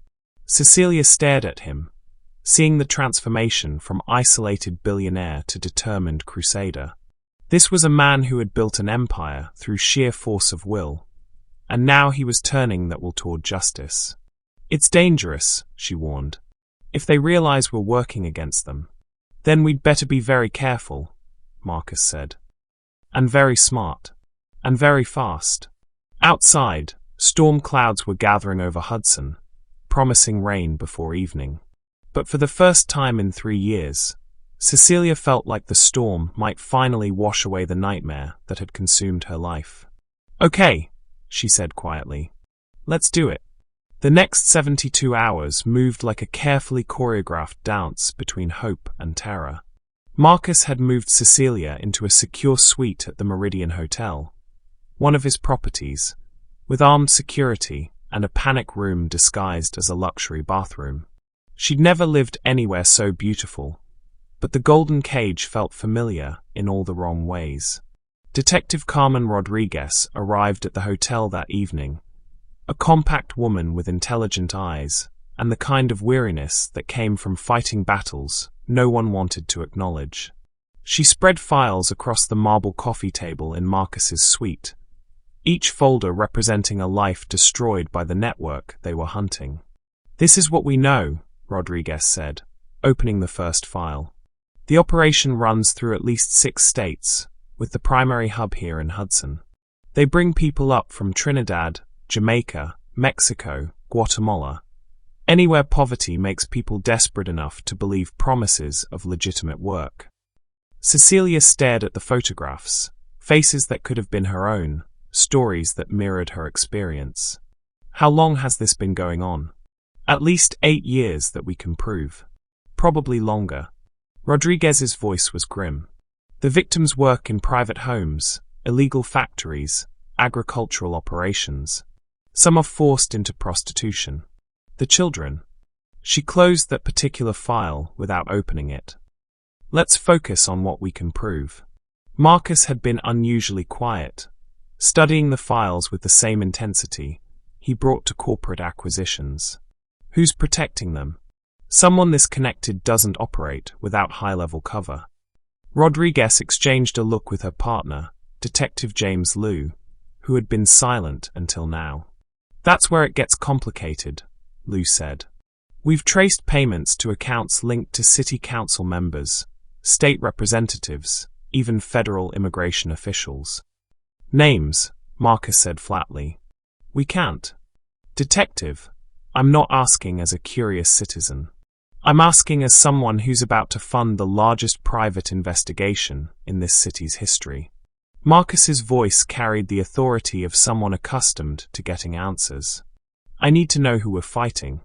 Cecilia stared at him, seeing the transformation from isolated billionaire to determined crusader. This was a man who had built an empire through sheer force of will, and now he was turning that will toward justice. It's dangerous, she warned. If they realize we're working against them, then we'd better be very careful, Marcus said. And very smart. And very fast. Outside, storm clouds were gathering over Hudson, promising rain before evening. But for the first time in 3 years, Cecilia felt like the storm might finally wash away the nightmare that had consumed her life. Okay, she said quietly. Let's do it. The next 72 hours moved like a carefully choreographed dance between hope and terror. Marcus had moved Cecilia into a secure suite at the Meridian Hotel, one of his properties, with armed security and a panic room disguised as a luxury bathroom. She'd never lived anywhere so beautiful, but the golden cage felt familiar in all the wrong ways. Detective Carmen Rodriguez arrived at the hotel that evening, a compact woman with intelligent eyes and the kind of weariness that came from fighting battles no one wanted to acknowledge. She spread files across the marble coffee table in Marcus's suite, each folder representing a life destroyed by the network they were hunting. This is what we know, Rodriguez said, opening the first file. The operation runs through at least 6 states, with the primary hub here in Hudson. They bring people up from Trinidad, Jamaica, Mexico, Guatemala, anywhere poverty makes people desperate enough to believe promises of legitimate work. Cecilia stared at the photographs, faces that could have been her own, stories that mirrored her experience. How long has this been going on? At least 8 years that we can prove. Probably longer. Rodriguez's voice was grim. The victims work in private homes, illegal factories, agricultural operations. Some are forced into prostitution. The children. She closed that particular file without opening it. Let's focus on what we can prove. Marcus had been unusually quiet, studying the files with the same intensity he brought to corporate acquisitions. Who's protecting them? Someone this connected doesn't operate without high-level cover. Rodriguez exchanged a look with her partner, Detective James Liu, who had been silent until now. That's where it gets complicated, Liu said. We've traced payments to accounts linked to city council members, state representatives, even federal immigration officials. Names, Marcus said flatly. We can't. Detective, I'm not asking as a curious citizen. I'm asking as someone who's about to fund the largest private investigation in this city's history. Marcus's voice carried the authority of someone accustomed to getting answers. I need to know who we're fighting.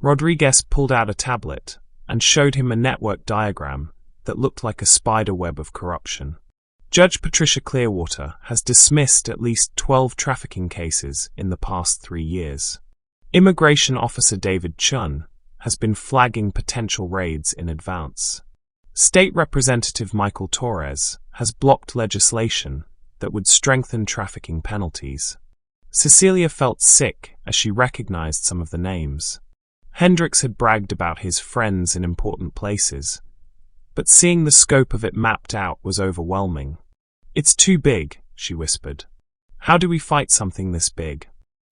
Rodriguez pulled out a tablet and showed him a network diagram that looked like a spider web of corruption. Judge Patricia Clearwater has dismissed at least 12 trafficking cases in the past 3 years. Immigration Officer David Chun has been flagging potential raids in advance. State Representative Michael Torres has blocked legislation that would strengthen trafficking penalties. Cecilia felt sick as she recognized some of the names. Hendricks had bragged about his friends in important places, but seeing the scope of it mapped out was overwhelming. "It's too big," she whispered. "How do we fight something this big?"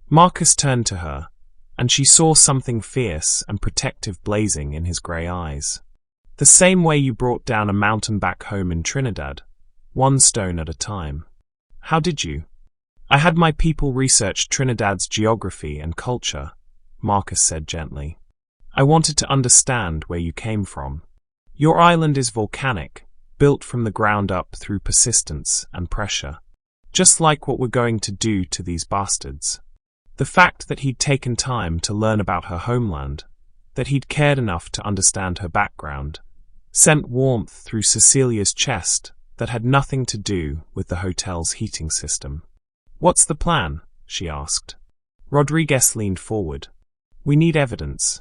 Marcus turned to her, and she saw something fierce and protective blazing in his grey eyes. "The same way you brought down a mountain back home in Trinidad, one stone at a time." "How did you?" "I had my people research Trinidad's geography and culture," Marcus said gently. "I wanted to understand where you came from. Your island is volcanic, built from the ground up through persistence and pressure. Just like what we're going to do to these bastards." The fact that he'd taken time to learn about her homeland, that he'd cared enough to understand her background, sent warmth through Cecilia's chest that had nothing to do with the hotel's heating system. "What's the plan?" she asked. Rodriguez leaned forward. "We need evidence.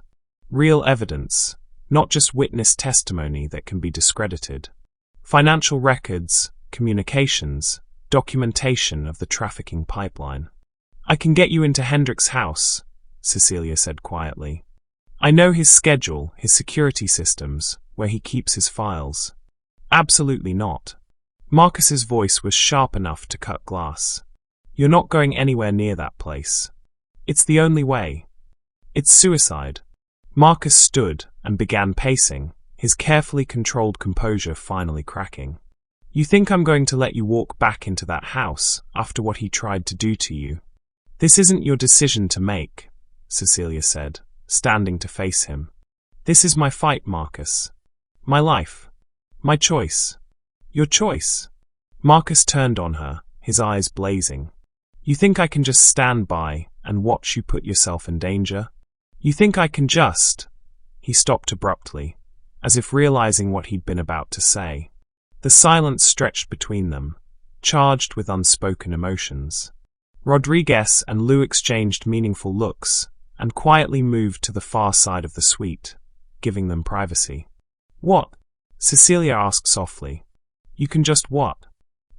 Real evidence, not just witness testimony that can be discredited. Financial records, communications, documentation of the trafficking pipeline." "I can get you into Hendricks' house," Cecilia said quietly. "I know his schedule, his security systems, where he keeps his files." "Absolutely not." Marcus's voice was sharp enough to cut glass. "You're not going anywhere near that place. It's the only way. It's suicide." Marcus stood and began pacing, his carefully controlled composure finally cracking. "You think I'm going to let you walk back into that house after what he tried to do to you?" "This isn't your decision to make," Cecilia said, standing to face him. "This is my fight, Marcus. My life. My choice." "Your choice?" Marcus turned on her, his eyes blazing. "You think I can just stand by and watch you put yourself in danger? You think I can just—" He stopped abruptly, as if realizing what he'd been about to say. The silence stretched between them, charged with unspoken emotions. Rodriguez and Lou exchanged meaningful looks and quietly moved to the far side of the suite, giving them privacy. "What?" Cecilia asked softly. "You can just what?"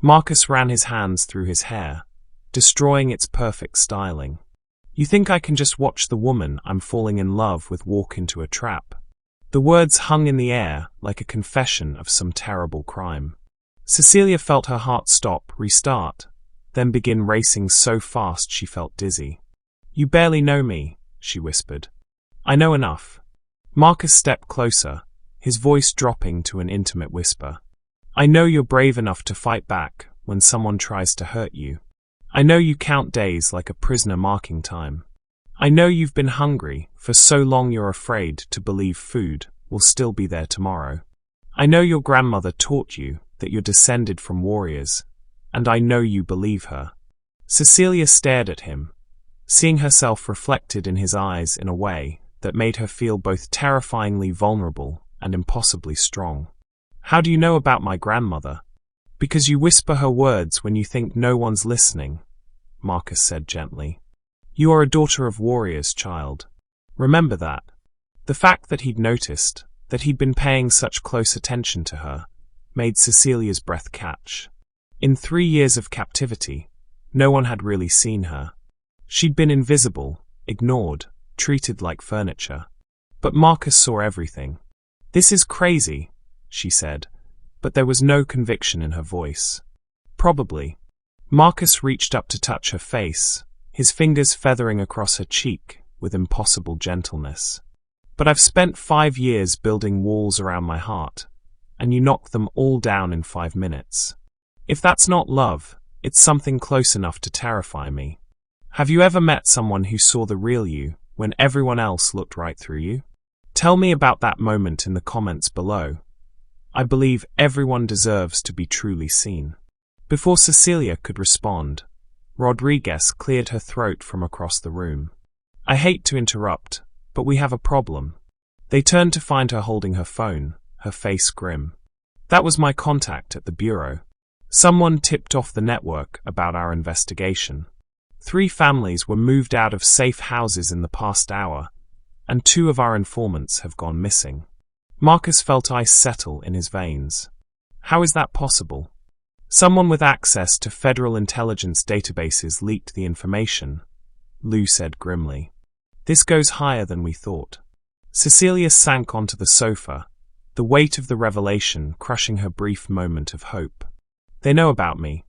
Marcus ran his hands through his hair, destroying its perfect styling. "You think I can just watch the woman I'm falling in love with walk into a trap?" The words hung in the air like a confession of some terrible crime. Cecilia felt her heart stop, restart, then begin racing so fast she felt dizzy. "You barely know me," she whispered. "I know enough." Marcus stepped closer, his voice dropping to an intimate whisper. "I know you're brave enough to fight back when someone tries to hurt you. I know you count days like a prisoner marking time. I know you've been hungry for so long you're afraid to believe food will still be there tomorrow. I know your grandmother taught you that you're descended from warriors, and I know you believe her." Cecilia stared at him, seeing herself reflected in his eyes in a way that made her feel both terrifyingly vulnerable and impossibly strong. "How do you know about my grandmother?" "Because you whisper her words when you think no one's listening," Marcus said gently. "You are a daughter of warriors, child. Remember that." The fact that he'd noticed, that he'd been paying such close attention to her, made Cecilia's breath catch. In 3 years of captivity, no one had really seen her. She'd been invisible, ignored, treated like furniture. But Marcus saw everything. "This is crazy," she said, but there was no conviction in her voice. "Probably." Marcus reached up to touch her face, his fingers feathering across her cheek with impossible gentleness. "But I've spent 5 years building walls around my heart, and you knocked them all down in 5 minutes. If that's not love, it's something close enough to terrify me. Have you ever met someone who saw the real you when everyone else looked right through you? Tell me about that moment in the comments below. I believe everyone deserves to be truly seen." Before Cecilia could respond, Rodriguez cleared her throat from across the room. "I hate to interrupt, but we have a problem." They turned to find her holding her phone, her face grim. "That was my contact at the bureau. Someone tipped off the network about our investigation. 3 families were moved out of safe houses in the past hour, and 2 of our informants have gone missing. Marcus felt ice settle in his veins. How is that possible? Someone with access to federal intelligence databases leaked the information, Lou said grimly. This goes higher than we thought. Cecilia sank onto the sofa, the weight of the revelation crushing her brief moment of hope. They know about me.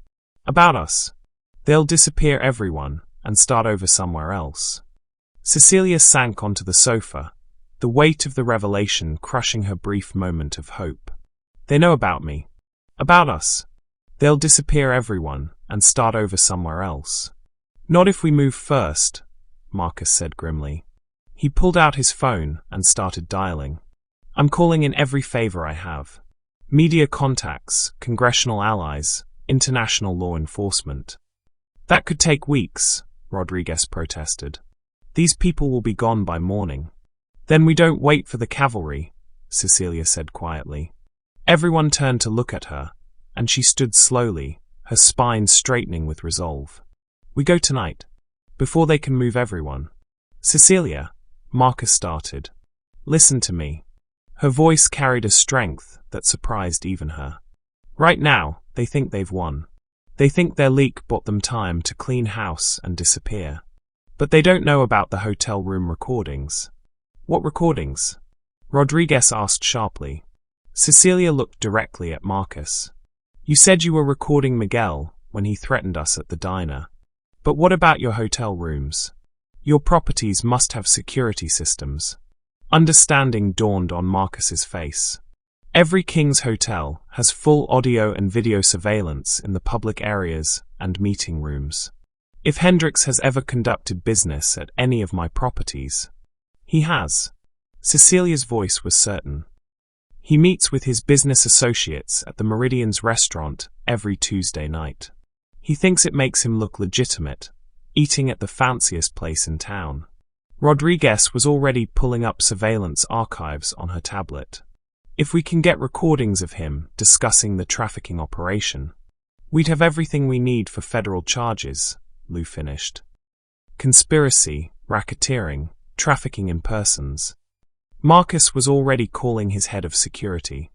About us. They'll disappear everyone and start over somewhere else. Cecilia sank onto the sofa, the weight of the revelation crushing her brief moment of hope. They know about me. About us. They'll disappear everyone and start over somewhere else. Not if we move first, Marcus said grimly. He pulled out his phone and started dialing. I'm calling in every favor I have. Media contacts, congressional allies, international law enforcement. That could take weeks, Rodriguez protested. These people will be gone by morning. Then we don't wait for the cavalry, Cecilia said quietly. Everyone turned to look at her, and she stood slowly, her spine straightening with resolve. We go tonight, before they can move everyone. Cecilia, Marcus started. Listen to me. Her voice carried a strength that surprised even her. Right now, they think they've won. They think their leak bought them time to clean house and disappear. But they don't know about the hotel room recordings. What recordings? Rodriguez asked sharply. Cecilia looked directly at Marcus. You said you were recording Miguel when he threatened us at the diner. But what about your hotel rooms? Your properties must have security systems. Understanding dawned on Marcus's face. Every King's hotel has full audio and video surveillance in the public areas and meeting rooms. If Hendricks has ever conducted business at any of my properties, he has. Cecilia's voice was certain. He meets with his business associates at the Meridian's restaurant every Tuesday night. He thinks it makes him look legitimate, eating at the fanciest place in town. Rodriguez was already pulling up surveillance archives on her tablet. If we can get recordings of him discussing the trafficking operation, we'd have everything we need for federal charges, Lou finished. Conspiracy, racketeering, trafficking in persons. Marcus was already calling his head of security.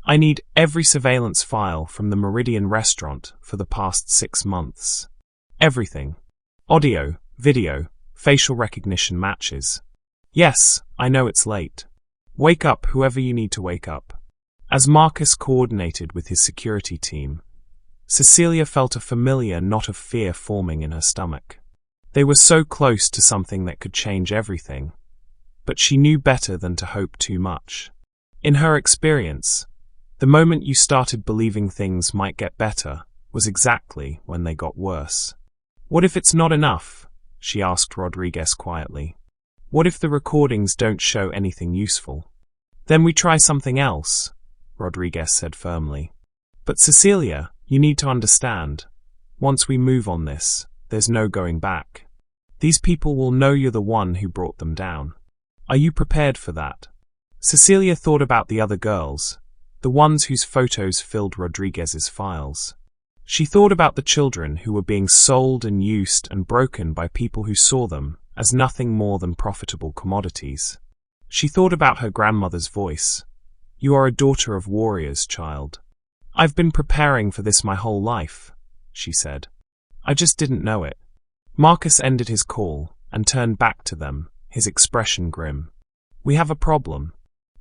I need every surveillance file from the Meridian restaurant for the past 6 months. Everything. Audio, video, facial recognition matches. Yes, I know it's late. Wake up whoever you need to wake up. As Marcus coordinated with his security team, Cecilia felt a familiar knot of fear forming in her stomach. They were so close to something that could change everything, but she knew better than to hope too much. In her experience, the moment you started believing things might get better was exactly when they got worse. What if it's not enough? She asked Rodriguez quietly. What if the recordings don't show anything useful? Then we try something else, Rodriguez said firmly. But Cecilia, you need to understand. Once we move on this, there's no going back. These people will know you're the one who brought them down. Are you prepared for that? Cecilia thought about the other girls, the ones whose photos filled Rodriguez's files. She thought about the children who were being sold and used and broken by people who saw them as nothing more than profitable commodities. She thought about her grandmother's voice. You are a daughter of warriors, child. I've been preparing for this my whole life, she said. I just didn't know it. Marcus ended his call and turned back to them, his expression grim. We have a problem.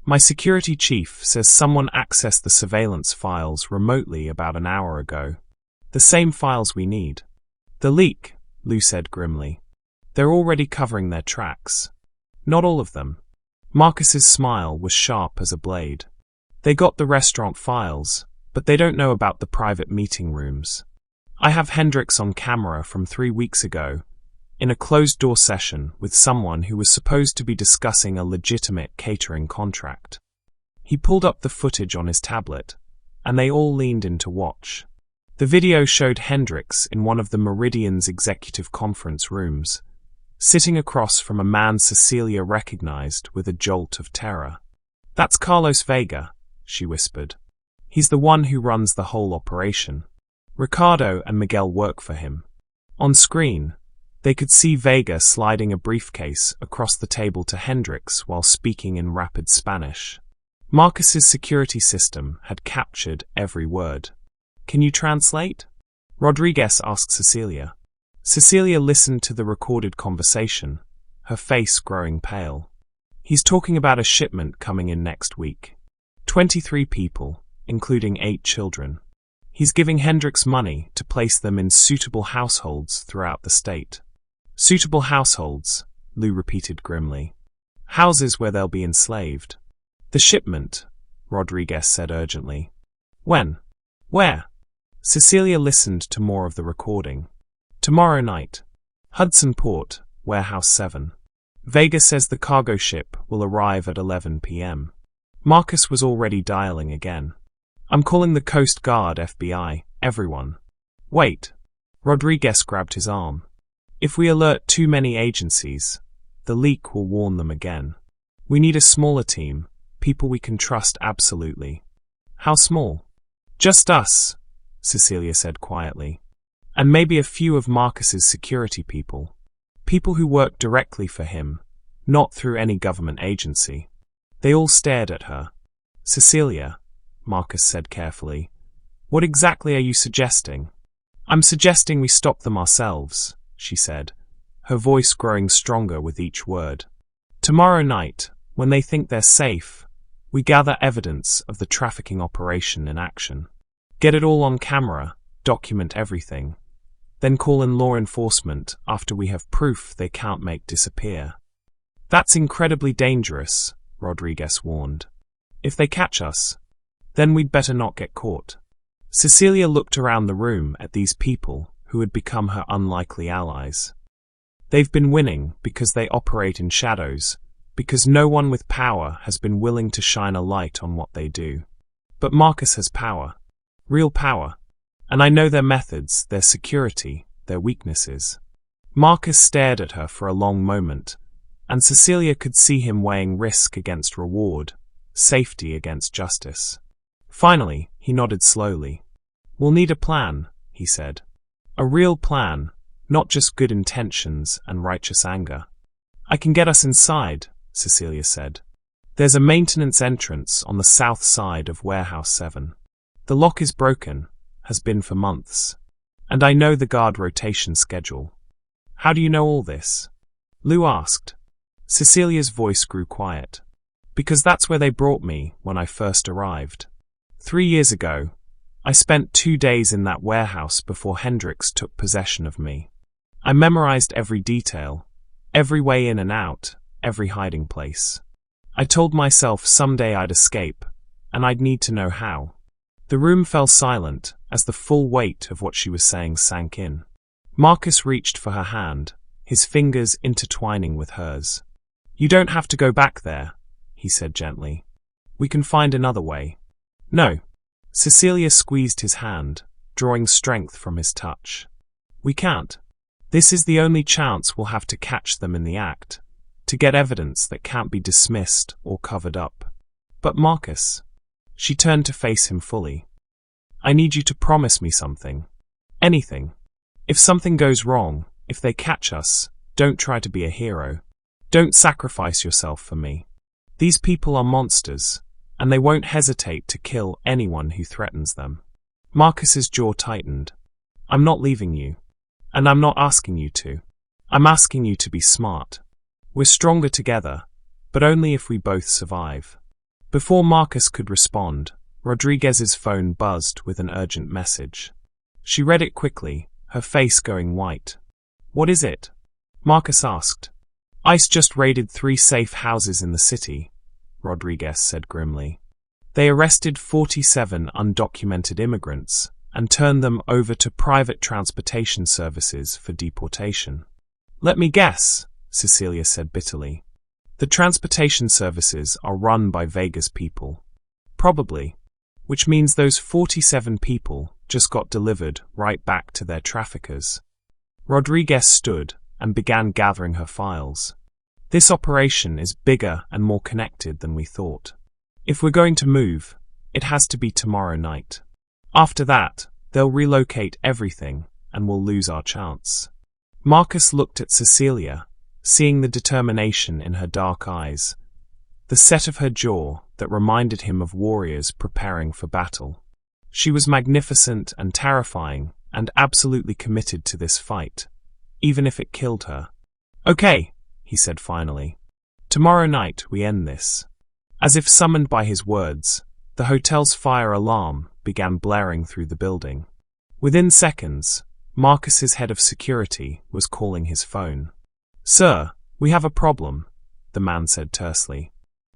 My security chief says someone accessed the surveillance files remotely about an hour ago. The same files we need. The leak, Lou said grimly. They're already covering their tracks. Not all of them. Marcus's smile was sharp as a blade. They got the restaurant files, but they don't know about the private meeting rooms. I have Hendricks on camera from 3 weeks ago, in a closed-door session with someone who was supposed to be discussing a legitimate catering contract. He pulled up the footage on his tablet, and they all leaned in to watch. The video showed Hendricks in one of the Meridian's executive conference rooms, sitting across from a man Cecilia recognized with a jolt of terror. That's Carlos Vega, she whispered. He's the one who runs the whole operation. Ricardo and Miguel work for him. On screen, They could see Vega sliding a briefcase across the table to Hendrix while speaking in rapid Spanish. Marcus's security system had captured every word. "Can you translate?" Rodriguez asked Cecilia. Cecilia listened to the recorded conversation, her face growing pale. "He's talking about a shipment coming in next week. 23 people, including 8 children. He's giving Hendrix money to place them in suitable households throughout the state." "Suitable households," Lou repeated grimly. "Houses where they'll be enslaved." "The shipment," Rodriguez said urgently. "When? Where?" Cecilia listened to more of the recording. "Tomorrow night. Hudson Port, Warehouse 7. Vega says the cargo ship will arrive at 11 p.m. Marcus was already dialing again. "I'm calling the Coast Guard, FBI, everyone." "Wait." Rodriguez grabbed his arm. "If we alert too many agencies, the leak will warn them again. We need a smaller team, people we can trust absolutely." "How small?" "Just us," Cecilia said quietly. "And maybe a few of Marcus's security people. People who work directly for him, not through any government agency." They all stared at her. "Cecilia," Marcus said carefully, "what exactly are you suggesting?" "I'm suggesting we stop them ourselves," she said, her voice growing stronger with each word. "Tomorrow night, when they think they're safe, we gather evidence of the trafficking operation in action. Get it all on camera, document everything, then call in law enforcement after we have proof they can't make disappear." "That's incredibly dangerous," Rodriguez warned. "If they catch us, then we'd better not get caught." Cecilia looked around the room at these people who had become her unlikely allies. They've been winning because they operate in shadows, because no one with power has been willing to shine a light on what they do. But Marcus has power. Real power. And I know their methods, their security, their weaknesses. Marcus stared at her for a long moment, and Cecilia could see him weighing risk against reward, safety against justice. Finally, he nodded slowly. "We'll need a plan," he said. "A real plan, not just good intentions and righteous anger." "I can get us inside," Cecilia said. "There's a maintenance entrance on the south side of Warehouse 7. The lock is broken, has been for months. And I know the guard rotation schedule." "How do you know all this?" Lou asked. Cecilia's voice grew quiet. "Because that's where they brought me when I first arrived. 3 years ago, I spent 2 days in that warehouse before Hendrix took possession of me. I memorized every detail, every way in and out, every hiding place. I told myself someday I'd escape, and I'd need to know how." The room fell silent as the full weight of what she was saying sank in. Marcus reached for her hand, his fingers intertwining with hers. "You don't have to go back there," he said gently. "We can find another way." "No." Cecilia squeezed his hand, drawing strength from his touch. "We can't. This is the only chance we'll have to catch them in the act, to get evidence that can't be dismissed or covered up." "But Marcus..." She turned to face him fully. "I need you to promise me something. Anything. If something goes wrong, if they catch us, don't try to be a hero. Don't sacrifice yourself for me. These people are monsters, and they won't hesitate to kill anyone who threatens them." Marcus's jaw tightened. "I'm not leaving you. And I'm not asking you to. I'm asking you to be smart. We're stronger together, but only if we both survive." Before Marcus could respond, Rodriguez's phone buzzed with an urgent message. She read it quickly, her face going white. "What is it?" Marcus asked. "ICE just raided 3 safe houses in the city," Rodriguez said grimly. "They arrested 47 undocumented immigrants and turned them over to private transportation services for deportation." "Let me guess," Cecilia said bitterly. "The transportation services are run by Vega's people." "Probably. Which means those 47 people just got delivered right back to their traffickers." Rodriguez stood and began gathering her files. "This operation is bigger and more connected than we thought. If we're going to move, it has to be tomorrow night. After that, they'll relocate everything and we'll lose our chance." Marcus looked at Cecilia, seeing the determination in her dark eyes, the set of her jaw that reminded him of warriors preparing for battle. She was magnificent and terrifying, and absolutely committed to this fight, even if it killed her. "Okay," he said finally. "Tomorrow night we end this." As if summoned by his words, the hotel's fire alarm began blaring through the building. Within seconds, Marcus's head of security was calling his phone. "Sir, we have a problem," the man said tersely.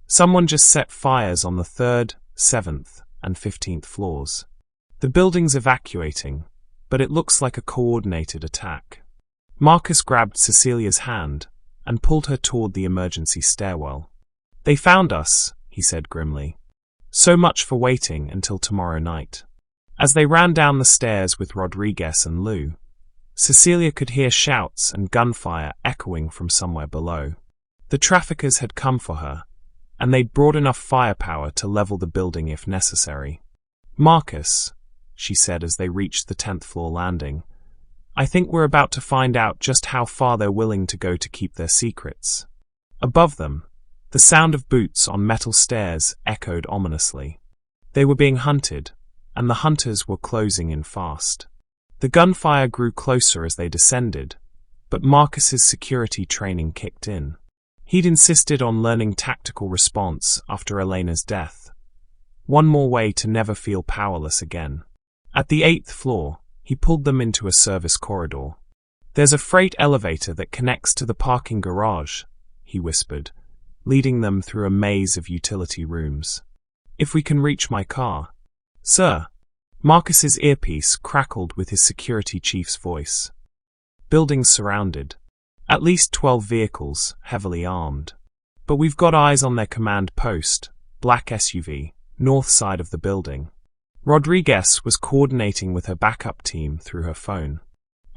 "Someone just set fires on the 3rd, 7th, and 15th floors. The building's evacuating, but it looks like a coordinated attack." Marcus grabbed Cecilia's hand and pulled her toward the emergency stairwell. "They found us," he said grimly. "So much for waiting until tomorrow night." As they ran down the stairs with Rodriguez and Lou, Cecilia could hear shouts and gunfire echoing from somewhere below. The traffickers had come for her, and they'd brought enough firepower to level the building if necessary. "Marcus," she said as they reached the 10th floor landing, "I think we're about to find out just how far they're willing to go to keep their secrets." Above them, the sound of boots on metal stairs echoed ominously. They were being hunted, and the hunters were closing in fast. The gunfire grew closer as they descended, but Marcus's security training kicked in. He'd insisted on learning tactical response after Elena's death. One more way to never feel powerless again. At the 8th floor, he pulled them into a service corridor. "There's a freight elevator that connects to the parking garage," he whispered, leading them through a maze of utility rooms. "If we can reach my car." "Sir." Marcus's earpiece crackled with his security chief's voice. Buildings surrounded. At least 12 vehicles, heavily armed. "But we've got eyes on their command post, black SUV, north side of the building." Rodriguez was coordinating with her backup team through her phone.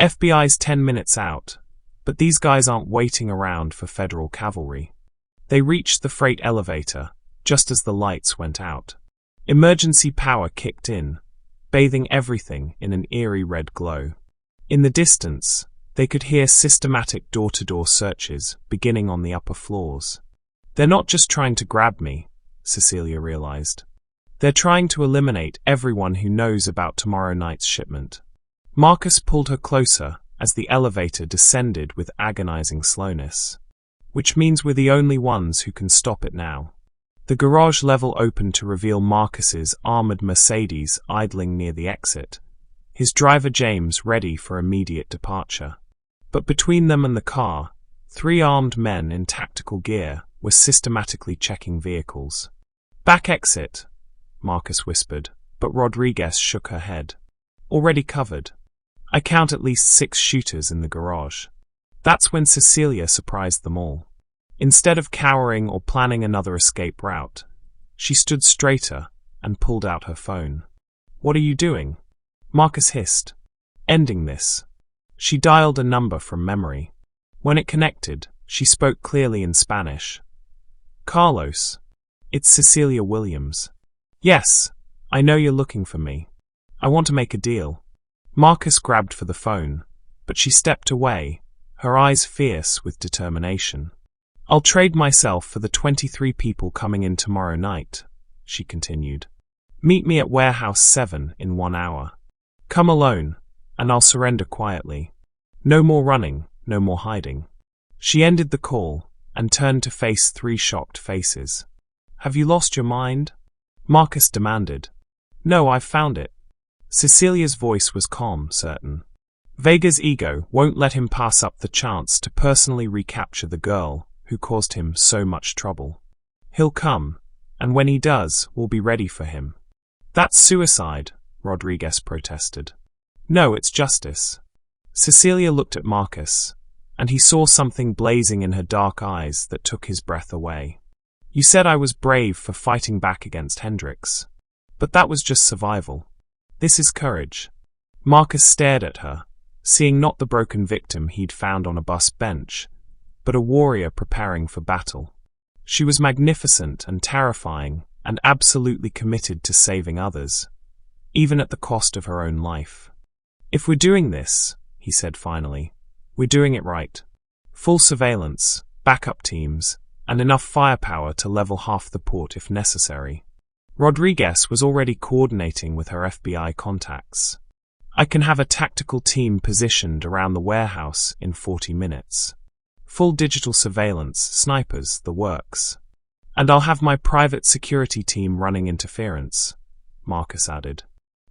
"FBI's 10 minutes out, but these guys aren't waiting around for federal cavalry." They reached the freight elevator, just as the lights went out. Emergency power kicked in, bathing everything in an eerie red glow. In the distance, they could hear systematic door-to-door searches beginning on the upper floors. "They're not just trying to grab me," Cecilia realized. "They're trying to eliminate everyone who knows about tomorrow night's shipment." Marcus pulled her closer as the elevator descended with agonizing slowness. "Which means we're the only ones who can stop it now." The garage level opened to reveal Marcus's armored Mercedes idling near the exit, his driver James ready for immediate departure. But between them and the car, 3 armed men in tactical gear were systematically checking vehicles. "Back exit," Marcus whispered, but Rodriguez shook her head. "Already covered. I count at least 6 shooters in the garage." That's when Cecilia surprised them all. Instead of cowering or planning another escape route, she stood straighter and pulled out her phone. "What are you doing?" Marcus hissed. "Ending this." She dialed a number from memory. When it connected, she spoke clearly in Spanish. "Carlos. It's Cecilia Williams." "Yes, I know you're looking for me. I want to make a deal." Marcus grabbed for the phone, but she stepped away, her eyes fierce with determination. "I'll trade myself for the 23 people coming in tomorrow night," she continued. "Meet me at Warehouse 7 in 1 hour. Come alone, and I'll surrender quietly. No more running, no more hiding." She ended the call and turned to face 3 shocked faces. "Have you lost your mind?" Marcus demanded. "No, I've found it." Cecilia's voice was calm, certain. Vega's ego won't let him pass up the chance to personally recapture the girl who caused him so much trouble. He'll come, and when he does, we'll be ready for him. "That's suicide," Rodriguez protested. "No, it's justice." Cecilia looked at Marcus, and he saw something blazing in her dark eyes that took his breath away. "You said I was brave for fighting back against Hendricks. But that was just survival. This is courage." Marcus stared at her, seeing not the broken victim he'd found on a bus bench, but a warrior preparing for battle. She was magnificent and terrifying, and absolutely committed to saving others, even at the cost of her own life. "If we're doing this," he said finally, We're doing it right. Full surveillance, backup teams, and enough firepower to level half the port if necessary. Rodriguez was already coordinating with her FBI contacts. I can have a tactical team positioned around the warehouse in 40 minutes. Full digital surveillance, snipers, the works. And I'll have my private security team running interference, Marcus added.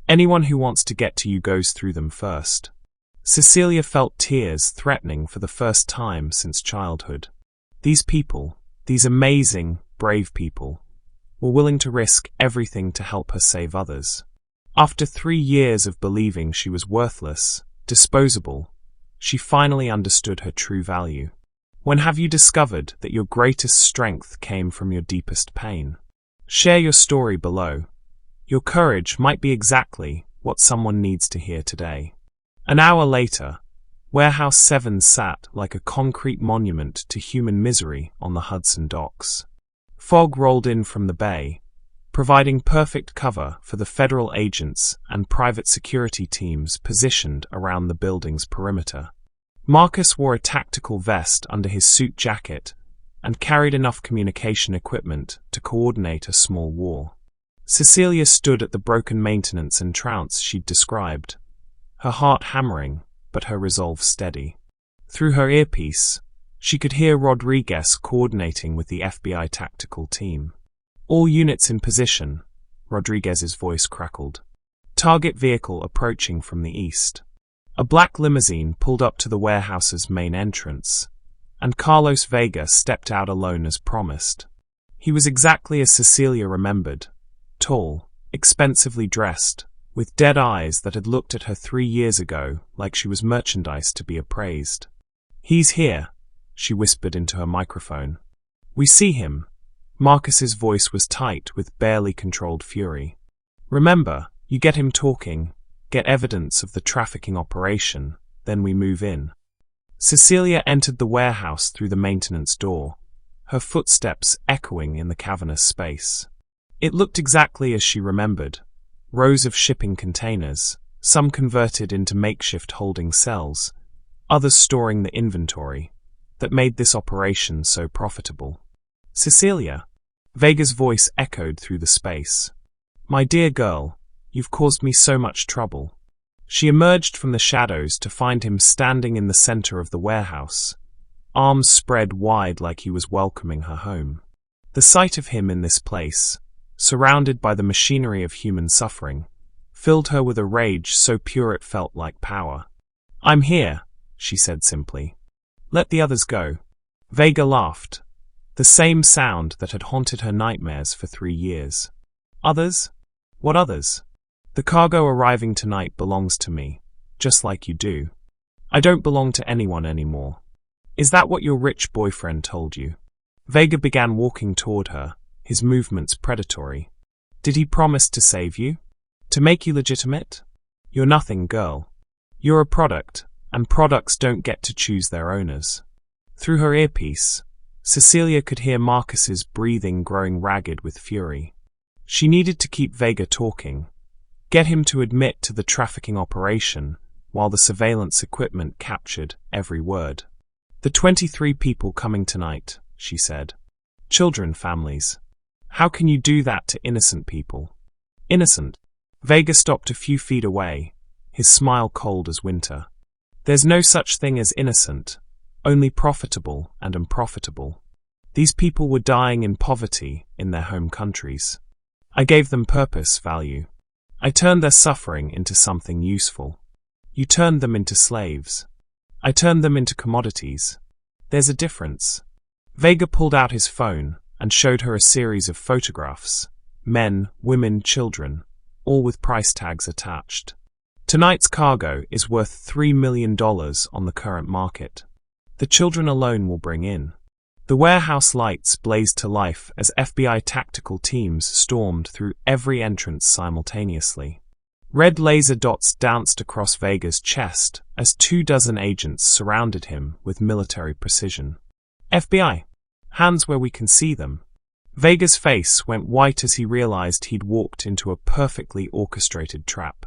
Anyone who wants to get to you goes through them first. Cecilia felt tears threatening for the first time since childhood. These people, these amazing, brave people, were willing to risk everything to help her save others. After 3 years of believing she was worthless, disposable, she finally understood her true value. When have you discovered that your greatest strength came from your deepest pain? Share your story below. Your courage might be exactly what someone needs to hear today. An hour later, Warehouse 7 sat like a concrete monument to human misery on the Hudson docks. Fog rolled in from the bay, providing perfect cover for the federal agents and private security teams positioned around the building's perimeter. Marcus wore a tactical vest under his suit jacket and carried enough communication equipment to coordinate a small war. Cecilia stood at the broken maintenance entrance she'd described, her heart hammering, but her resolve steady. Through her earpiece, she could hear Rodriguez coordinating with the FBI tactical team. All units in position, Rodriguez's voice crackled. Target vehicle approaching from the east. A black limousine pulled up to the warehouse's main entrance, and Carlos Vega stepped out alone as promised. He was exactly as Cecilia remembered, tall, expensively dressed, with dead eyes that had looked at her 3 years ago like she was merchandise to be appraised. "He's here," she whispered into her microphone. "We see him." Marcus's voice was tight with barely controlled fury. "Remember, you get him talking, get evidence of the trafficking operation, then we move in." Cecilia entered the warehouse through the maintenance door, her footsteps echoing in the cavernous space. It looked exactly as she remembered. Rows of shipping containers, some converted into makeshift holding cells, others storing the inventory, that made this operation so profitable. "Cecilia," Vega's voice echoed through the space. "My dear girl, you've caused me so much trouble." She emerged from the shadows to find him standing in the center of the warehouse, arms spread wide like he was welcoming her home. The sight of him in this place, surrounded by the machinery of human suffering, filled her with a rage so pure it felt like power. "I'm here," she said simply. "Let the others go." Vega laughed, the same sound that had haunted her nightmares for 3 years. "Others? What others? The cargo arriving tonight belongs to me, just like you do. I don't belong to anyone anymore. Is that what your rich boyfriend told you?" Vega began walking toward her, his movements predatory. "Did he promise to save you? To make you legitimate? You're nothing, girl. You're a product, and products don't get to choose their owners." Through her earpiece, Cecilia could hear Marcus's breathing growing ragged with fury. She needed to keep Vega talking, get him to admit to the trafficking operation, while the surveillance equipment captured every word. "The 23 people coming tonight," she said. "Children, families. How can you do that to innocent people?" "Innocent?" Vega stopped a few feet away, his smile cold as winter. "There's no such thing as innocent, only profitable and unprofitable. These people were dying in poverty in their home countries. I gave them purpose, value. I turned their suffering into something useful. You turned them into slaves. I turned them into commodities. There's a difference." Vega pulled out his phone and showed her a series of photographs, men, women, children, all with price tags attached. "Tonight's cargo is worth $3 million on the current market. The children alone will bring in." The warehouse lights blazed to life as FBI tactical teams stormed through every entrance simultaneously. Red laser dots danced across Vega's chest as 24 agents surrounded him with military precision. "FBI, hands where we can see them." Vega's face went white as he realized he'd walked into a perfectly orchestrated trap.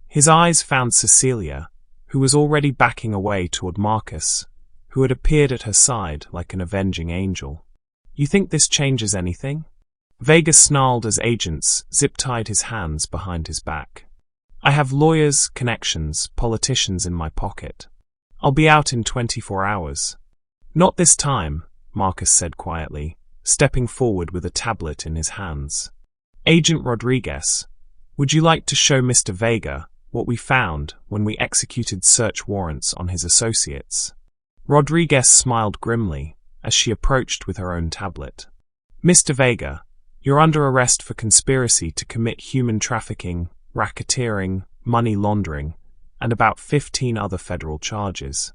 His eyes found Cecilia, who was already backing away toward Marcus, who had appeared at her side like an avenging angel. "You think this changes anything?" Vega snarled as agents zip-tied his hands behind his back. "I have lawyers, connections, politicians in my pocket. I'll be out in 24 hours. "Not this time," Marcus said quietly, stepping forward with a tablet in his hands. "Agent Rodriguez, would you like to show Mr. Vega what we found when we executed search warrants on his associates?" Rodriguez smiled grimly as she approached with her own tablet. "Mr. Vega, you're under arrest for conspiracy to commit human trafficking, racketeering, money laundering, and about 15 other federal charges.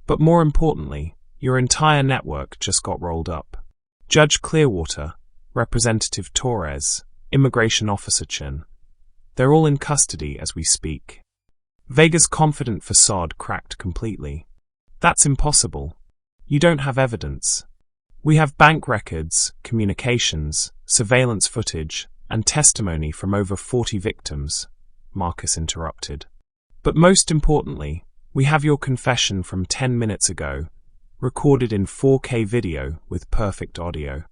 But more importantly, your entire network just got rolled up. Judge Clearwater, Representative Torres, Immigration Officer Chen. They're all in custody as we speak." Vega's confident facade cracked completely. "That's impossible. You don't have evidence." "We have bank records, communications, surveillance footage, and testimony from over 40 victims," Marcus interrupted. "But most importantly, we have your confession from 10 minutes ago, recorded in 4K video with perfect audio."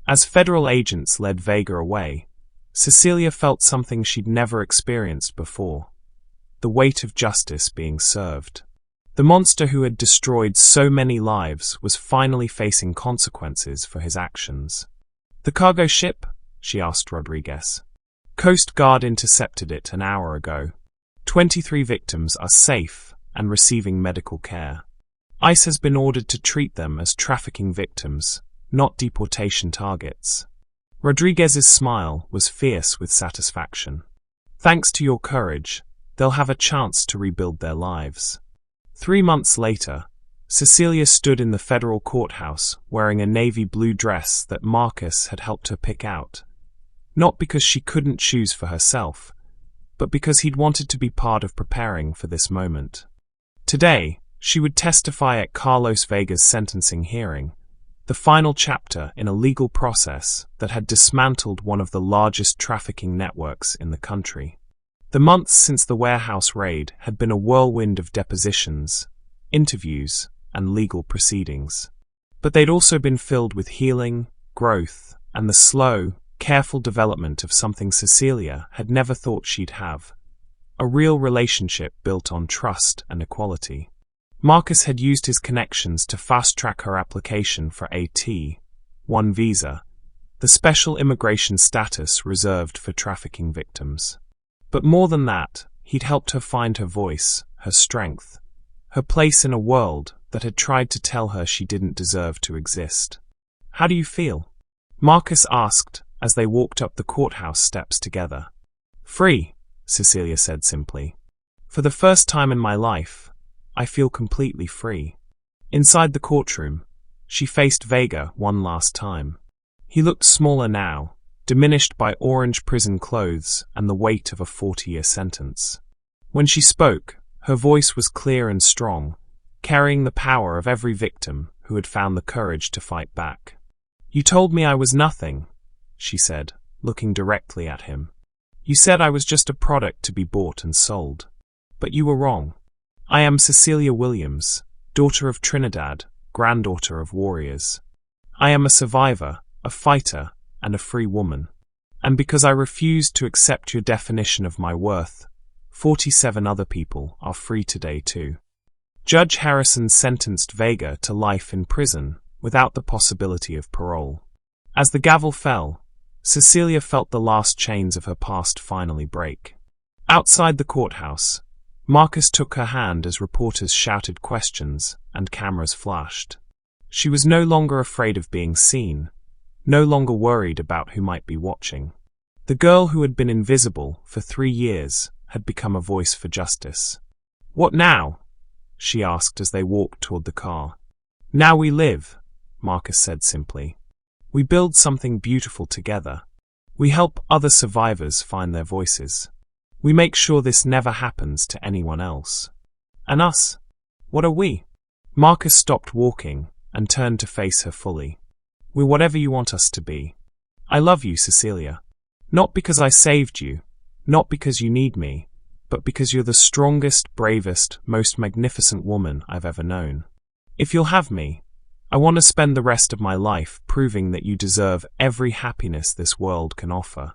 As federal agents led Vega away, Cecilia felt something she'd never experienced before: the weight of justice being served. The monster who had destroyed so many lives was finally facing consequences for his actions. "The cargo ship?" she asked Rodriguez. "Coast Guard intercepted it an hour ago. 23 victims are safe and receiving medical care. ICE has been ordered to treat them as trafficking victims, not deportation targets." Rodriguez's smile was fierce with satisfaction. "Thanks to your courage, they'll have a chance to rebuild their lives." 3 months later, Cecilia stood in the federal courthouse wearing a navy blue dress that Marcus had helped her pick out, not because she couldn't choose for herself, but because he'd wanted to be part of preparing for this moment. Today, she would testify at Carlos Vega's sentencing hearing, the final chapter in a legal process that had dismantled one of the largest trafficking networks in the country. The months since the warehouse raid had been a whirlwind of depositions, interviews, and legal proceedings. But they'd also been filled with healing, growth, and the slow, careful development of something Cecilia had never thought she'd have: a real relationship built on trust and equality. Marcus had used his connections to fast-track her application for a T-1 visa, the special immigration status reserved for trafficking victims. But more than that, he'd helped her find her voice, her strength, her place in a world that had tried to tell her she didn't deserve to exist. "How do you feel?" Marcus asked as they walked up the courthouse steps together. "Free," Cecilia said simply. "For the first time in my life, I feel completely free." Inside the courtroom, she faced Vega one last time. He looked smaller now, diminished by orange prison clothes and the weight of a 40-year sentence. When she spoke, her voice was clear and strong, carrying the power of every victim who had found the courage to fight back. "You told me I was nothing," she said, looking directly at him. "You said I was just a product to be bought and sold. But you were wrong. I am Cecilia Williams, daughter of Trinidad, granddaughter of warriors. I am a survivor, a fighter, and a free woman. And because I refused to accept your definition of my worth, 47 other people are free today too." Judge Harrison sentenced Vega to life in prison without the possibility of parole. As the gavel fell, Cecilia felt the last chains of her past finally break. Outside the courthouse, Marcus took her hand as reporters shouted questions and cameras flashed. She was no longer afraid of being seen, no longer worried about who might be watching. The girl who had been invisible for 3 years had become a voice for justice. "What now?" she asked as they walked toward the car. "Now we live," Marcus said simply. "We build something beautiful together. We help other survivors find their voices. We make sure this never happens to anyone else." "And us? What are we?" Marcus stopped walking and turned to face her fully. "We're whatever you want us to be. I love you, Cecilia. Not because I saved you, not because you need me, but because you're the strongest, bravest, most magnificent woman I've ever known. If you'll have me, I want to spend the rest of my life proving that you deserve every happiness this world can offer."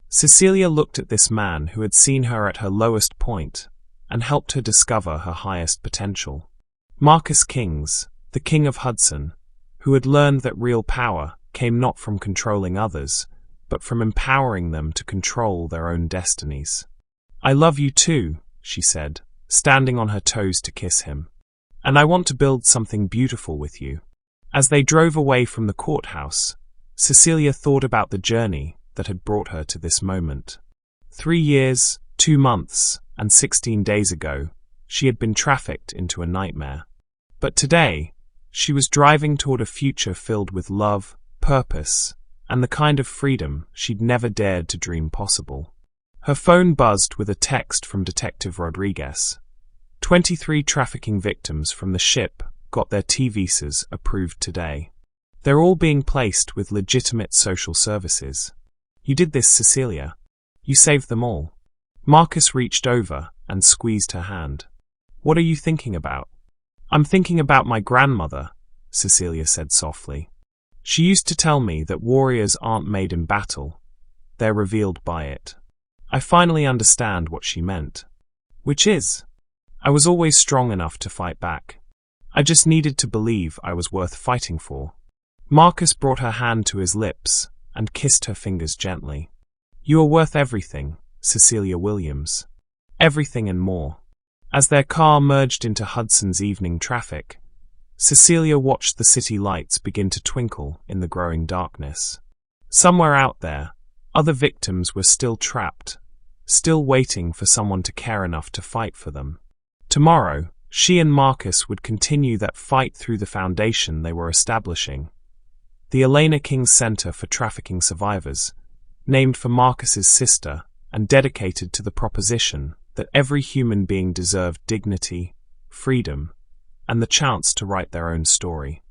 Cecilia looked at this man who had seen her at her lowest point and helped her discover her highest potential. Marcus Kings, the King of Hudson, who had learned that real power came not from controlling others, but from empowering them to control their own destinies. "I love you too," she said, standing on her toes to kiss him. "And I want to build something beautiful with you." As they drove away from the courthouse, Cecilia thought about the journey that had brought her to this moment. 3 years, 2 months, and 16 days ago, she had been trafficked into a nightmare. But today, she was driving toward a future filled with love, purpose, and the kind of freedom she'd never dared to dream possible. Her phone buzzed with a text from Detective Rodriguez. 23 trafficking victims from the ship got their T visas approved today. They're all being placed with legitimate social services. "You did this, Cecilia. You saved them all." Marcus reached over and squeezed her hand. "What are you thinking about?" "I'm thinking about my grandmother," Cecilia said softly. "She used to tell me that warriors aren't made in battle, they're revealed by it. I finally understand what she meant. Which is, I was always strong enough to fight back. I just needed to believe I was worth fighting for." Marcus brought her hand to his lips and kissed her fingers gently. "You are worth everything, Cecilia Williams. Everything and more." As their car merged into Hudson's evening traffic, Cecilia watched the city lights begin to twinkle in the growing darkness. Somewhere out there, other victims were still trapped, still waiting for someone to care enough to fight for them. Tomorrow, she and Marcus would continue that fight through the foundation they were establishing. The Elena King Center for Trafficking Survivors, named for Marcus's sister and dedicated to the proposition that every human being deserved dignity, freedom, and the chance to write their own story.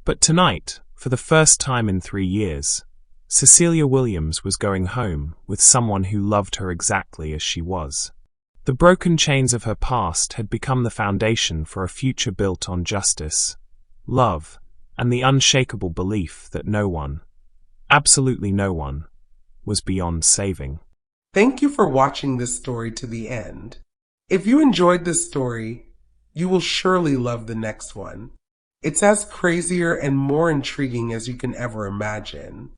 But tonight, for the first time in 3 years, Cecilia Williams was going home with someone who loved her exactly as she was. The broken chains of her past had become the foundation for a future built on justice, love, and the unshakable belief that no one, absolutely no one, was beyond saving. Thank you for watching this story to the end. If you enjoyed this story, you will surely love the next one. It's as crazier and more intriguing as you can ever imagine.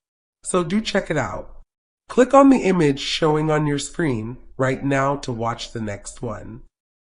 So do check it out. Click on the image showing on your screen right now to watch the next one.